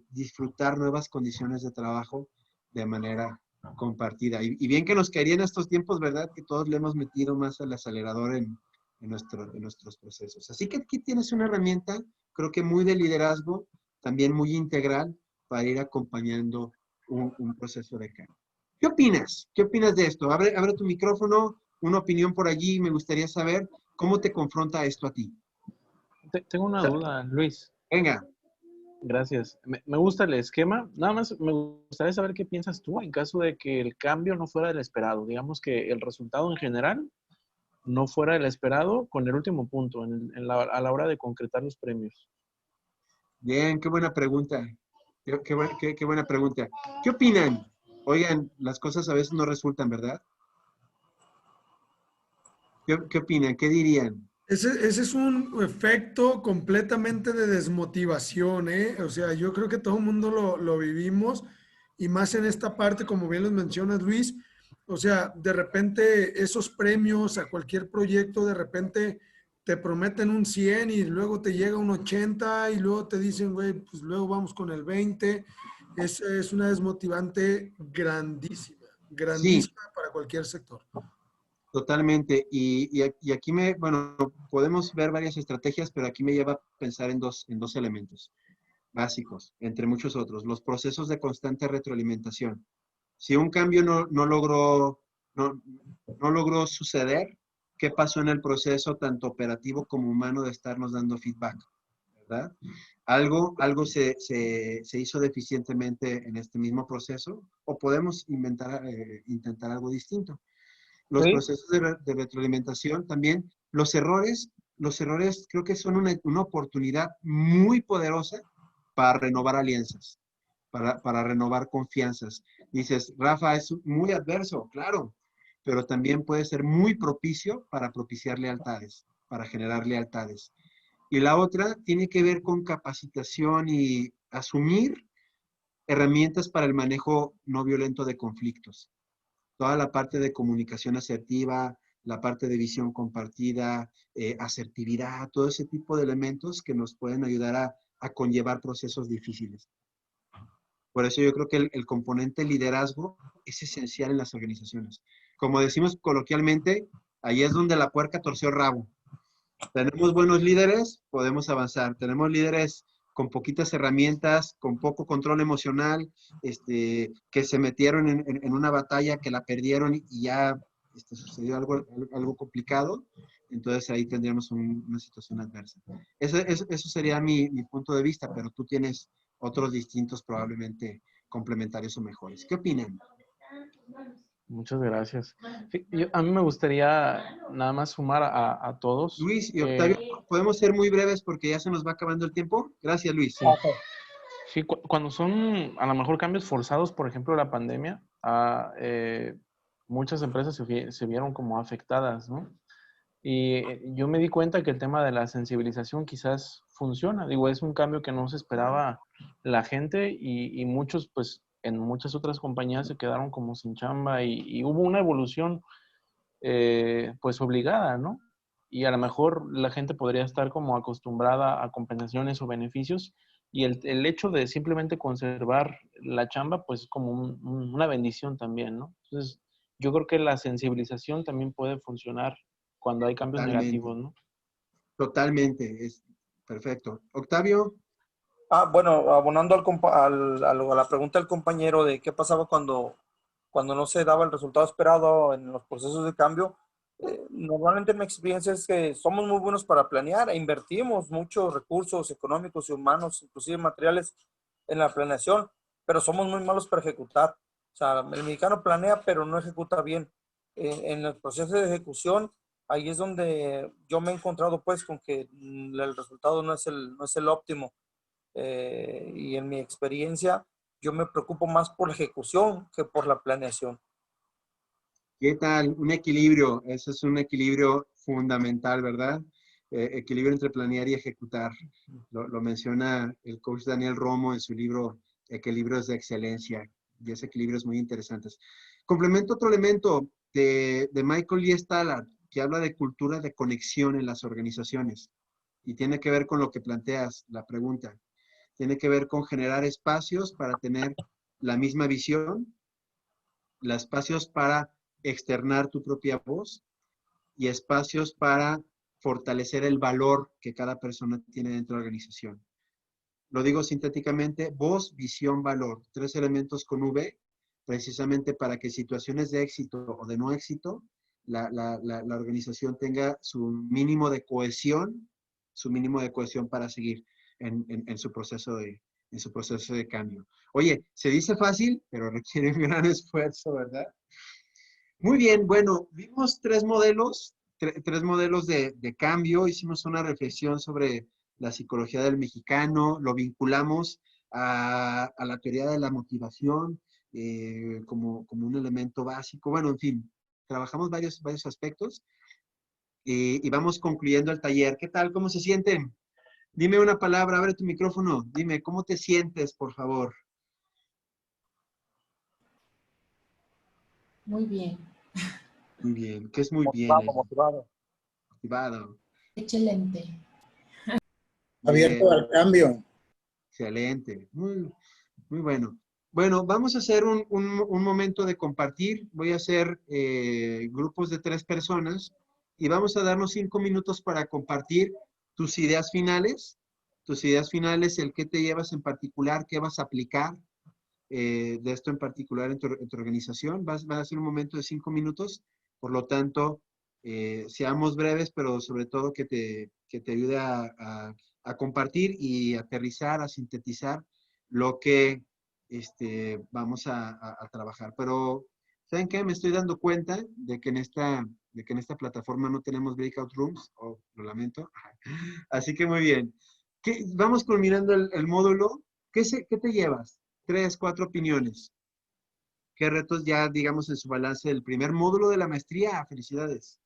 disfrutar nuevas condiciones de trabajo de manera compartida. Y bien que nos caería en estos tiempos, ¿verdad? Que todos le hemos metido más al acelerador en nuestros procesos. Así que aquí tienes una herramienta, creo que muy de liderazgo, también muy integral, para ir acompañando un proceso de cambio. ¿Qué opinas? ¿Qué opinas de esto? Abre tu micrófono, una opinión por allí, me gustaría saber cómo te confronta esto a ti. Tengo una duda, Luis. Venga. Gracias. Me gusta el esquema. Nada más me gustaría saber qué piensas tú en caso de que el cambio no fuera el esperado. Digamos que el resultado en general no fuera el esperado con el último punto a la hora de concretar los premios. Bien, qué buena pregunta. Qué buena pregunta. ¿Qué opinan? Oigan, las cosas a veces no resultan, ¿verdad? ¿Qué opinan? ¿Qué dirían? Ese es un efecto completamente de desmotivación, ¿eh? O sea, yo creo que todo el mundo lo vivimos y más en esta parte, como bien lo mencionas, Luis. O sea, de repente esos premios a cualquier proyecto, de repente te prometen un 100 y luego te llega un 80 y luego te dicen, güey, pues luego vamos con el 20. Es una desmotivante grandísima, Sí, grandísima para cualquier sector. totalmente. Y aquí bueno, podemos ver varias estrategias, pero aquí me lleva a pensar en dos elementos básicos, entre muchos otros. Los procesos de constante retroalimentación. Si un cambio no logró suceder, ¿qué pasó en el proceso tanto operativo como humano de estarnos dando feedback? ¿Verdad? Algo se hizo deficientemente en este mismo proceso o podemos intentar algo distinto. Los Sí. procesos de retroalimentación también, los errores creo que son una oportunidad muy poderosa para renovar alianzas, para renovar confianzas. Dices, Rafa, es muy adverso, claro, pero también puede ser muy propicio para propiciar lealtades, para generar lealtades. Y la otra tiene que ver con capacitación y asumir herramientas para el manejo no violento de conflictos. Toda la parte de comunicación asertiva, la parte de visión compartida, asertividad, todo ese tipo de elementos que nos pueden ayudar a conllevar procesos difíciles. Por eso yo creo que el componente liderazgo es esencial en las organizaciones. Como decimos coloquialmente, ahí es donde la puerca torció el rabo. Tenemos buenos líderes, podemos avanzar. Tenemos líderes con poquitas herramientas, con poco control emocional, que se metieron en una batalla, que la perdieron y ya sucedió algo complicado. Entonces ahí tendríamos una situación adversa. Eso sería mi punto de vista, pero tú tienes otros distintos probablemente complementarios o mejores. ¿Qué opinan? Muchas gracias. Sí, a mí me gustaría nada más sumar a todos. Luis y Octavio, ¿podemos ser muy breves porque ya se nos va acabando el tiempo? Gracias, Luis. Sí. Sí, cuando son a lo mejor cambios forzados, por ejemplo, la pandemia, muchas empresas se vieron como afectadas, ¿no? Y yo me di cuenta que el tema de la sensibilización quizás funciona. Digo, es un cambio que no se esperaba la gente y muchos, pues, en muchas otras compañías se quedaron como sin chamba y hubo una evolución, pues, obligada, ¿no? Y a lo mejor la gente podría estar como acostumbrada a compensaciones o beneficios y el hecho de simplemente conservar la chamba, pues, es como una bendición también, ¿no? Entonces, yo creo que la sensibilización también puede funcionar cuando hay cambios negativos, ¿no? Totalmente, es perfecto. Octavio. Bueno, abonando a la pregunta del compañero de qué pasaba cuando no se daba el resultado esperado en los procesos de cambio, normalmente mi experiencia es que somos muy buenos para planear e invertimos muchos recursos económicos y humanos, inclusive materiales, en la planeación, pero somos muy malos para ejecutar. O sea, el mexicano planea, pero no ejecuta bien. En el proceso de ejecución, ahí es donde yo me he encontrado pues con que el resultado no es el óptimo. Y en mi experiencia, yo me preocupo más por la ejecución que por la planeación. ¿Qué tal? Un equilibrio, eso es un equilibrio fundamental, ¿verdad? Equilibrio entre planear y ejecutar. Lo menciona el coach Daniel Romo en su libro Equilibrios de Excelencia, y ese equilibrio es muy interesante. Complemento otro elemento de Michael Lee Stallard, que habla de cultura de conexión en las organizaciones, y tiene que ver con lo que planteas, la pregunta. Tiene que ver con generar espacios para tener la misma visión, los espacios para externar tu propia voz y espacios para fortalecer el valor que cada persona tiene dentro de la organización. Lo digo sintéticamente, voz, visión, valor. 3 elementos con V, precisamente para que situaciones de éxito o de no éxito, la organización tenga su mínimo de cohesión para seguir en su proceso de cambio. Oye, se dice fácil, pero requiere un gran esfuerzo, ¿verdad? Muy bien, bueno, vimos 3 modelos, tres modelos de cambio, hicimos una reflexión sobre la psicología del mexicano, lo vinculamos a la teoría de la motivación como un elemento básico. Bueno, en fin, trabajamos varios aspectos y vamos concluyendo el taller. ¿Qué tal? ¿Cómo se sienten? Dime una palabra, abre tu micrófono. Dime, ¿cómo te sientes, por favor? Muy bien. Muy bien. ¿Qué es muy bien? Motivado. Motivado. Excelente. Abierto al cambio. Excelente. Muy bueno. Bueno, vamos a hacer un momento de compartir. Voy a hacer grupos de 3 personas y vamos a darnos 5 minutos para compartir tus ideas finales. Tus ideas finales, el qué te llevas en particular, qué vas a aplicar de esto en particular en tu organización. Va a ser un momento de 5 minutos. Por lo tanto, seamos breves, pero sobre todo que te ayude a compartir y aterrizar, a sintetizar lo que vamos a trabajar. Pero, ¿saben qué? Me estoy dando cuenta de que en esta plataforma no tenemos breakout rooms, lo lamento. Así que muy bien. Vamos culminando el módulo. ¿Qué te llevas? 3, 4 opiniones. ¿Qué retos ya, digamos, en su balance del primer módulo de la maestría? Felicidades.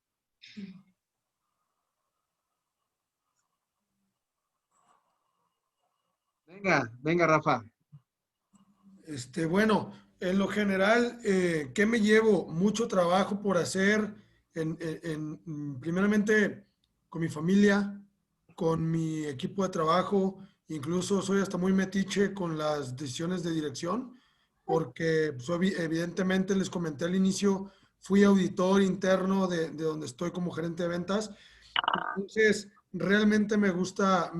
Venga, Rafa. Bueno, en lo general, ¿qué me llevo? Mucho trabajo por hacer, primeramente con mi familia, con mi equipo de trabajo, incluso soy hasta muy metiche con las decisiones de dirección, porque evidentemente les comenté al inicio, fui auditor interno de donde estoy como gerente de ventas. Entonces, realmente me gusta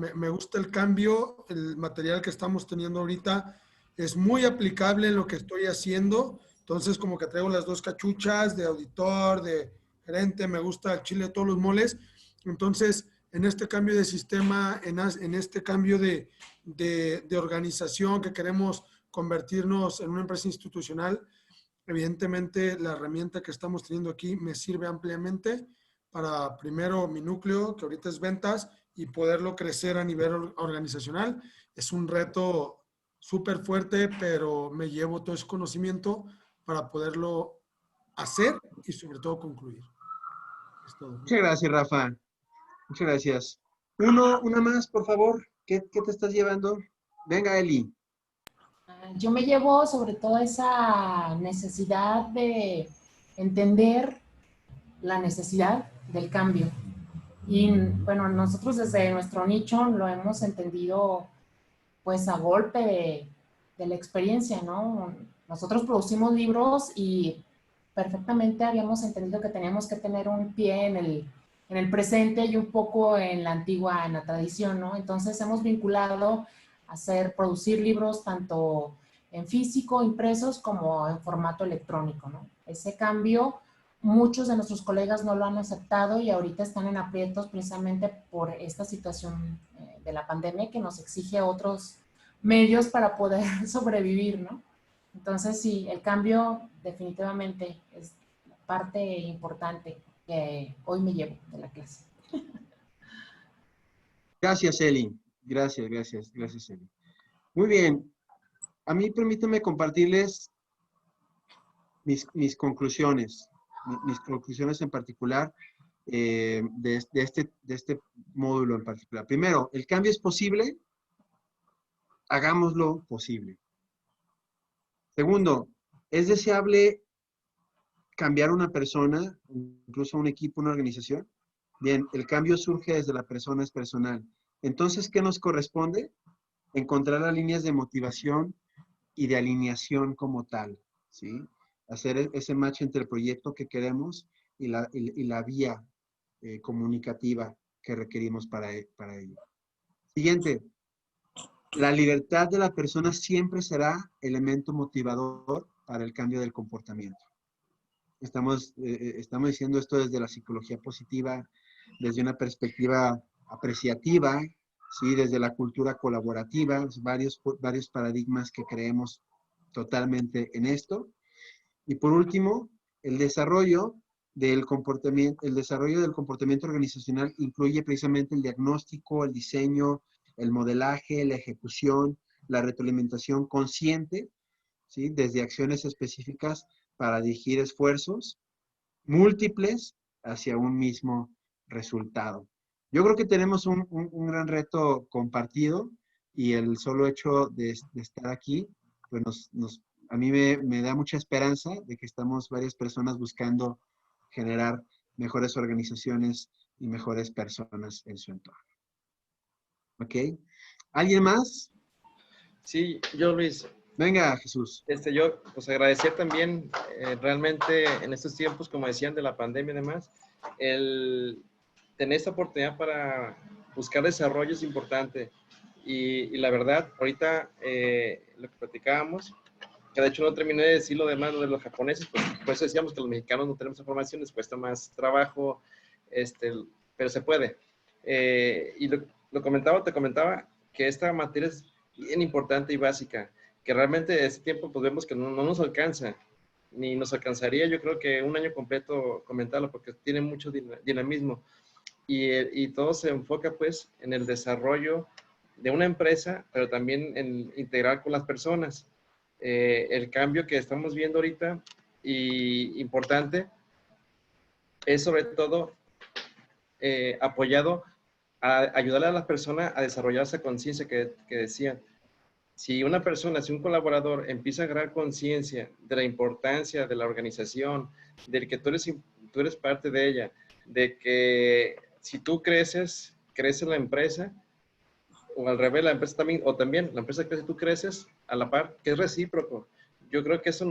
el cambio, el material que estamos teniendo ahorita es muy aplicable en lo que estoy haciendo. Entonces, como que traigo las 2 cachuchas de auditor, de gerente, me gusta el chile de todos los moles. Entonces, en este cambio de sistema, en este cambio de organización que queremos convertirnos en una empresa institucional, evidentemente la herramienta que estamos teniendo aquí me sirve ampliamente para primero mi núcleo, que ahorita es ventas, y poderlo crecer a nivel organizacional. Es un reto súper fuerte, pero me llevo todo ese conocimiento para poderlo hacer y sobre todo concluir. Es todo. Muchas gracias, Rafa. Muchas gracias. Una más, por favor. ¿Qué te estás llevando? Venga, Eli. Yo me llevo sobre todo esa necesidad de entender la necesidad del cambio. Y bueno, nosotros desde nuestro nicho lo hemos entendido pues a golpe de la experiencia, ¿no? Nosotros producimos libros y perfectamente habíamos entendido que teníamos que tener un pie en el presente y un poco en la antigua, en la tradición, ¿no? Entonces hemos vinculado a producir libros tanto en físico, impresos, como en formato electrónico, ¿no? Ese cambio, muchos de nuestros colegas no lo han aceptado y ahorita están en aprietos precisamente por esta situación de la pandemia que nos exige otros medios para poder sobrevivir, ¿no? Entonces, sí, el cambio definitivamente es parte importante que hoy me llevo de la clase. Gracias, Eli. Gracias, Eli. Muy bien. A mí permítanme compartirles mis conclusiones. Mis conclusiones en particular de este módulo en particular. Primero, ¿el cambio es posible? Hagámoslo posible. Segundo, ¿es deseable cambiar una persona, incluso un equipo, una organización? Bien, el cambio surge desde la persona, es personal. Entonces, ¿qué nos corresponde? Encontrar las líneas de motivación y de alineación como tal, ¿sí? Hacer ese match entre el proyecto que queremos y la vía comunicativa que requerimos para ello. Siguiente. La libertad de la persona siempre será elemento motivador para el cambio del comportamiento. Estamos diciendo esto desde la psicología positiva, desde una perspectiva apreciativa, ¿sí? Desde la cultura colaborativa, varios paradigmas que creemos totalmente en esto. Y por último, el desarrollo del comportamiento organizacional incluye precisamente el diagnóstico, el diseño, el modelaje, la ejecución, la retroalimentación consciente, ¿sí? Desde acciones específicas para dirigir esfuerzos múltiples hacia un mismo resultado. Yo creo que tenemos un gran reto compartido y el solo hecho de estar aquí, pues a mí me da mucha esperanza de que estamos varias personas buscando generar mejores organizaciones y mejores personas en su entorno. ¿Ok? ¿Alguien más? Sí, yo, Luis. Venga, Jesús. Yo, pues agradecer también, realmente en estos tiempos, como decían, de la pandemia y demás, el tener esta oportunidad para buscar desarrollo es importante. Y la verdad, ahorita lo que platicábamos, que de hecho no terminé de decir lo demás, lo de los japoneses, pues por eso decíamos que los mexicanos no tenemos información, les cuesta más trabajo, pero se puede. Y te comentaba que esta materia es bien importante y básica, que realmente ese tiempo pues vemos que no nos alcanza, ni nos alcanzaría yo creo que un año completo comentarlo, porque tiene mucho dinamismo y todo se enfoca pues en el desarrollo de una empresa, pero también en integrar con las personas. El cambio que estamos viendo ahorita y importante es sobre todo apoyado a ayudarle a las personas a desarrollar esa conciencia que decían. Si una persona, si un colaborador empieza a agarrar conciencia de la importancia de la organización, de que tú eres parte de ella, de que si tú creces, crece la empresa, o al revés, la empresa también, o también la empresa crece, tú creces a la par, que es recíproco. Yo creo que eso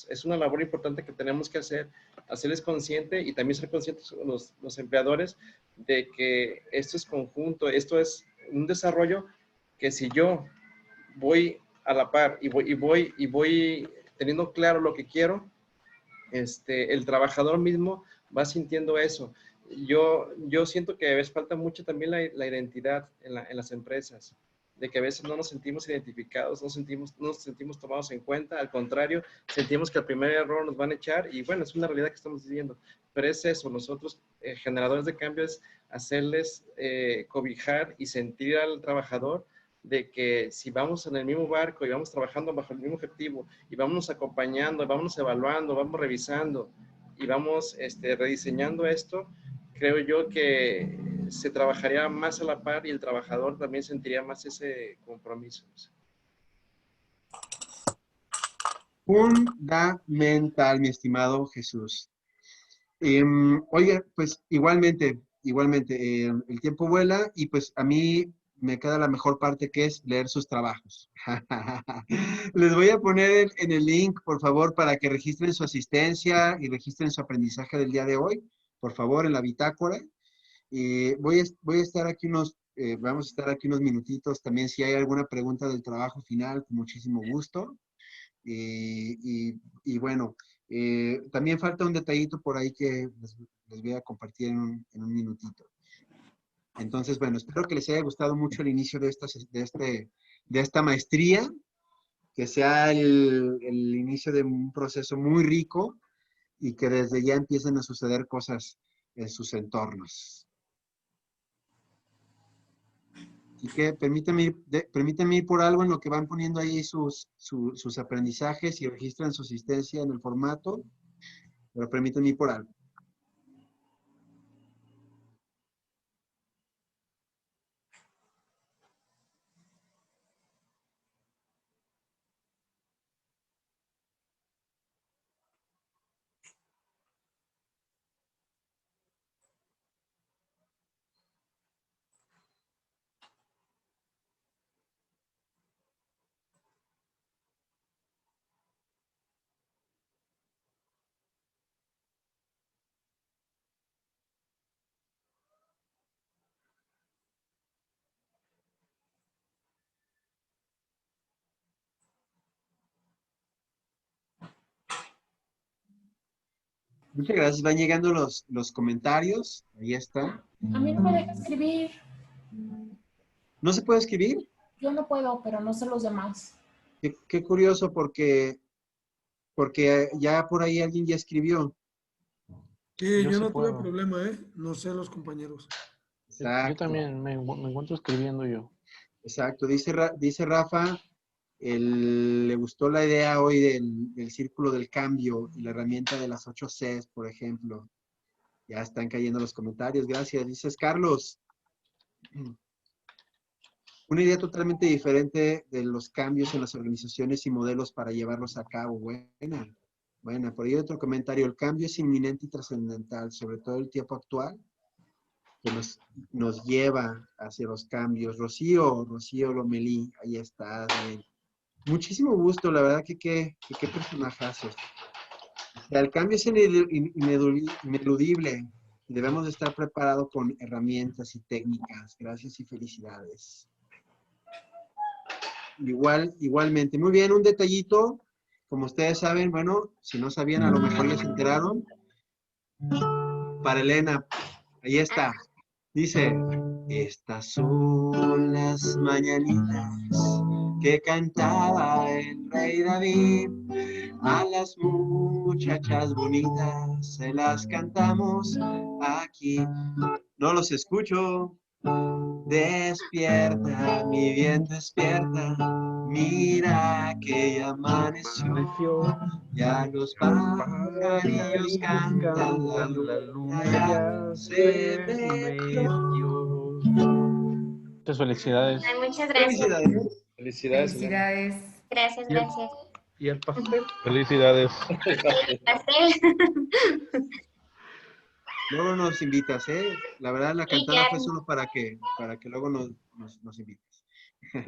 es una labor importante que tenemos que hacer, hacerles consciente y también ser conscientes los empleadores de que esto es conjunto, esto es un desarrollo que si yo voy a la par y voy teniendo claro lo que quiero, el trabajador mismo va sintiendo eso. Yo siento que a veces falta mucho también la identidad en las empresas, de que a veces no nos sentimos identificados, no nos sentimos tomados en cuenta, al contrario, sentimos que el primer error nos van a echar y bueno, es una realidad que estamos viviendo, pero es eso, nosotros generadores de cambios, hacerles cobijar y sentir al trabajador de que si vamos en el mismo barco y vamos trabajando bajo el mismo objetivo y vamos acompañando, vamos evaluando, vamos revisando y vamos rediseñando esto, creo yo que se trabajaría más a la par y el trabajador también sentiría más ese compromiso. Fundamental, mi estimado Jesús. Oiga, pues igualmente, el tiempo vuela y pues a mí me queda la mejor parte que es leer sus trabajos. Les voy a poner en el link, por favor, para que registren su asistencia y registren su aprendizaje del día de hoy, por favor, en la bitácora. Voy a estar aquí vamos a estar aquí unos minutitos también. Si hay alguna pregunta del trabajo final, con muchísimo gusto. Y bueno, también falta un detallito por ahí que les voy a compartir en un minutito. Entonces, bueno, espero que les haya gustado mucho el inicio de esta maestría, que sea el inicio de un proceso muy rico y que desde ya empiecen a suceder cosas en sus entornos. Así que permítanme ir por algo en lo que van poniendo ahí sus aprendizajes y registran su asistencia en el formato, pero permítanme ir por algo. Muchas gracias. Van llegando los comentarios. Ahí está. A mí no me deja escribir. ¿No se puede escribir? Yo no puedo, pero no sé los demás. Qué curioso porque ya por ahí alguien ya escribió. Sí, yo sí no tuve puedo. problema, ¿eh? No sé los compañeros. Exacto. Yo también me encuentro escribiendo yo. Exacto. Dice Rafa, le gustó la idea hoy del círculo del cambio y la herramienta de las 8 Cs, por ejemplo. Ya están cayendo los comentarios. Gracias. Dices, Carlos. Una idea totalmente diferente de los cambios en las organizaciones y modelos para llevarlos a cabo. Buena. Por ahí otro comentario. El cambio es inminente y trascendental, sobre todo el tiempo actual, que nos lleva hacia los cambios. Rocío Lomelí, ahí está. Muchísimo gusto, la verdad que qué personajazos. El cambio es ineludible. Debemos de estar preparados con herramientas y técnicas. Gracias y felicidades. Igualmente. Muy bien, un detallito. Como ustedes saben, bueno, si no sabían, a lo mejor ya se enteraron. Para Elena, ahí está. Dice, estas son las mañanitas que cantaba el rey David. A las muchachas bonitas se las cantamos aquí. No los escucho. Despierta, mi bien, despierta. Mira que ya amaneció. Ya los pajarillos cantan, la luna ya se metió. Muchas felicidades. Ay, muchas gracias. Felicidades. Felicidades. Gracias, gracias. ¿Y el pastel? Felicidades. Pastel. Luego nos invitas, ¿eh? La verdad, la Sí, cantada fue claro. solo para que luego nos invites.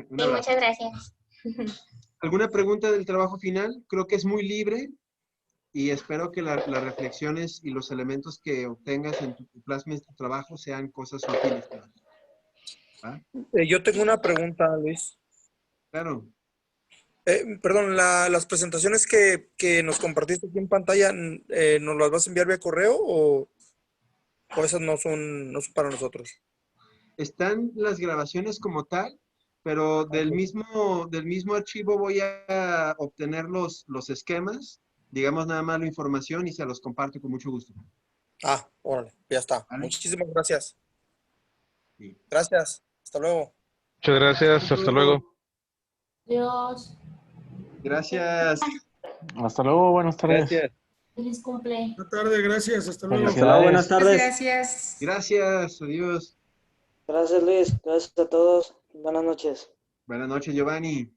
Un Sí, abrazo. muchas gracias. ¿Alguna pregunta del trabajo final? Creo que es muy libre y espero que las reflexiones y los elementos que obtengas en tu plasma en tu trabajo sean cosas útiles para ti. ¿Va? Yo tengo una pregunta, Luis. Claro. Perdón, las presentaciones que nos compartiste aquí en pantalla, ¿nos las vas a enviar vía correo o esas no son para nosotros? Están las grabaciones como tal, pero del mismo archivo voy a obtener los esquemas, digamos nada más la información y se los comparto con mucho gusto. Ah, órale, ya está. ¿Vale? Muchísimas gracias. Sí. Gracias. Hasta luego. Muchas gracias. Hasta luego. Adiós. Gracias. Hasta luego. Buenas tardes. Gracias. Feliz cumple. Buenas tardes, gracias. Hasta luego. Hasta luego, buenas tardes. Gracias. Gracias. Adiós. Gracias, Luis. Gracias a todos. Buenas noches. Buenas noches, Giovanni.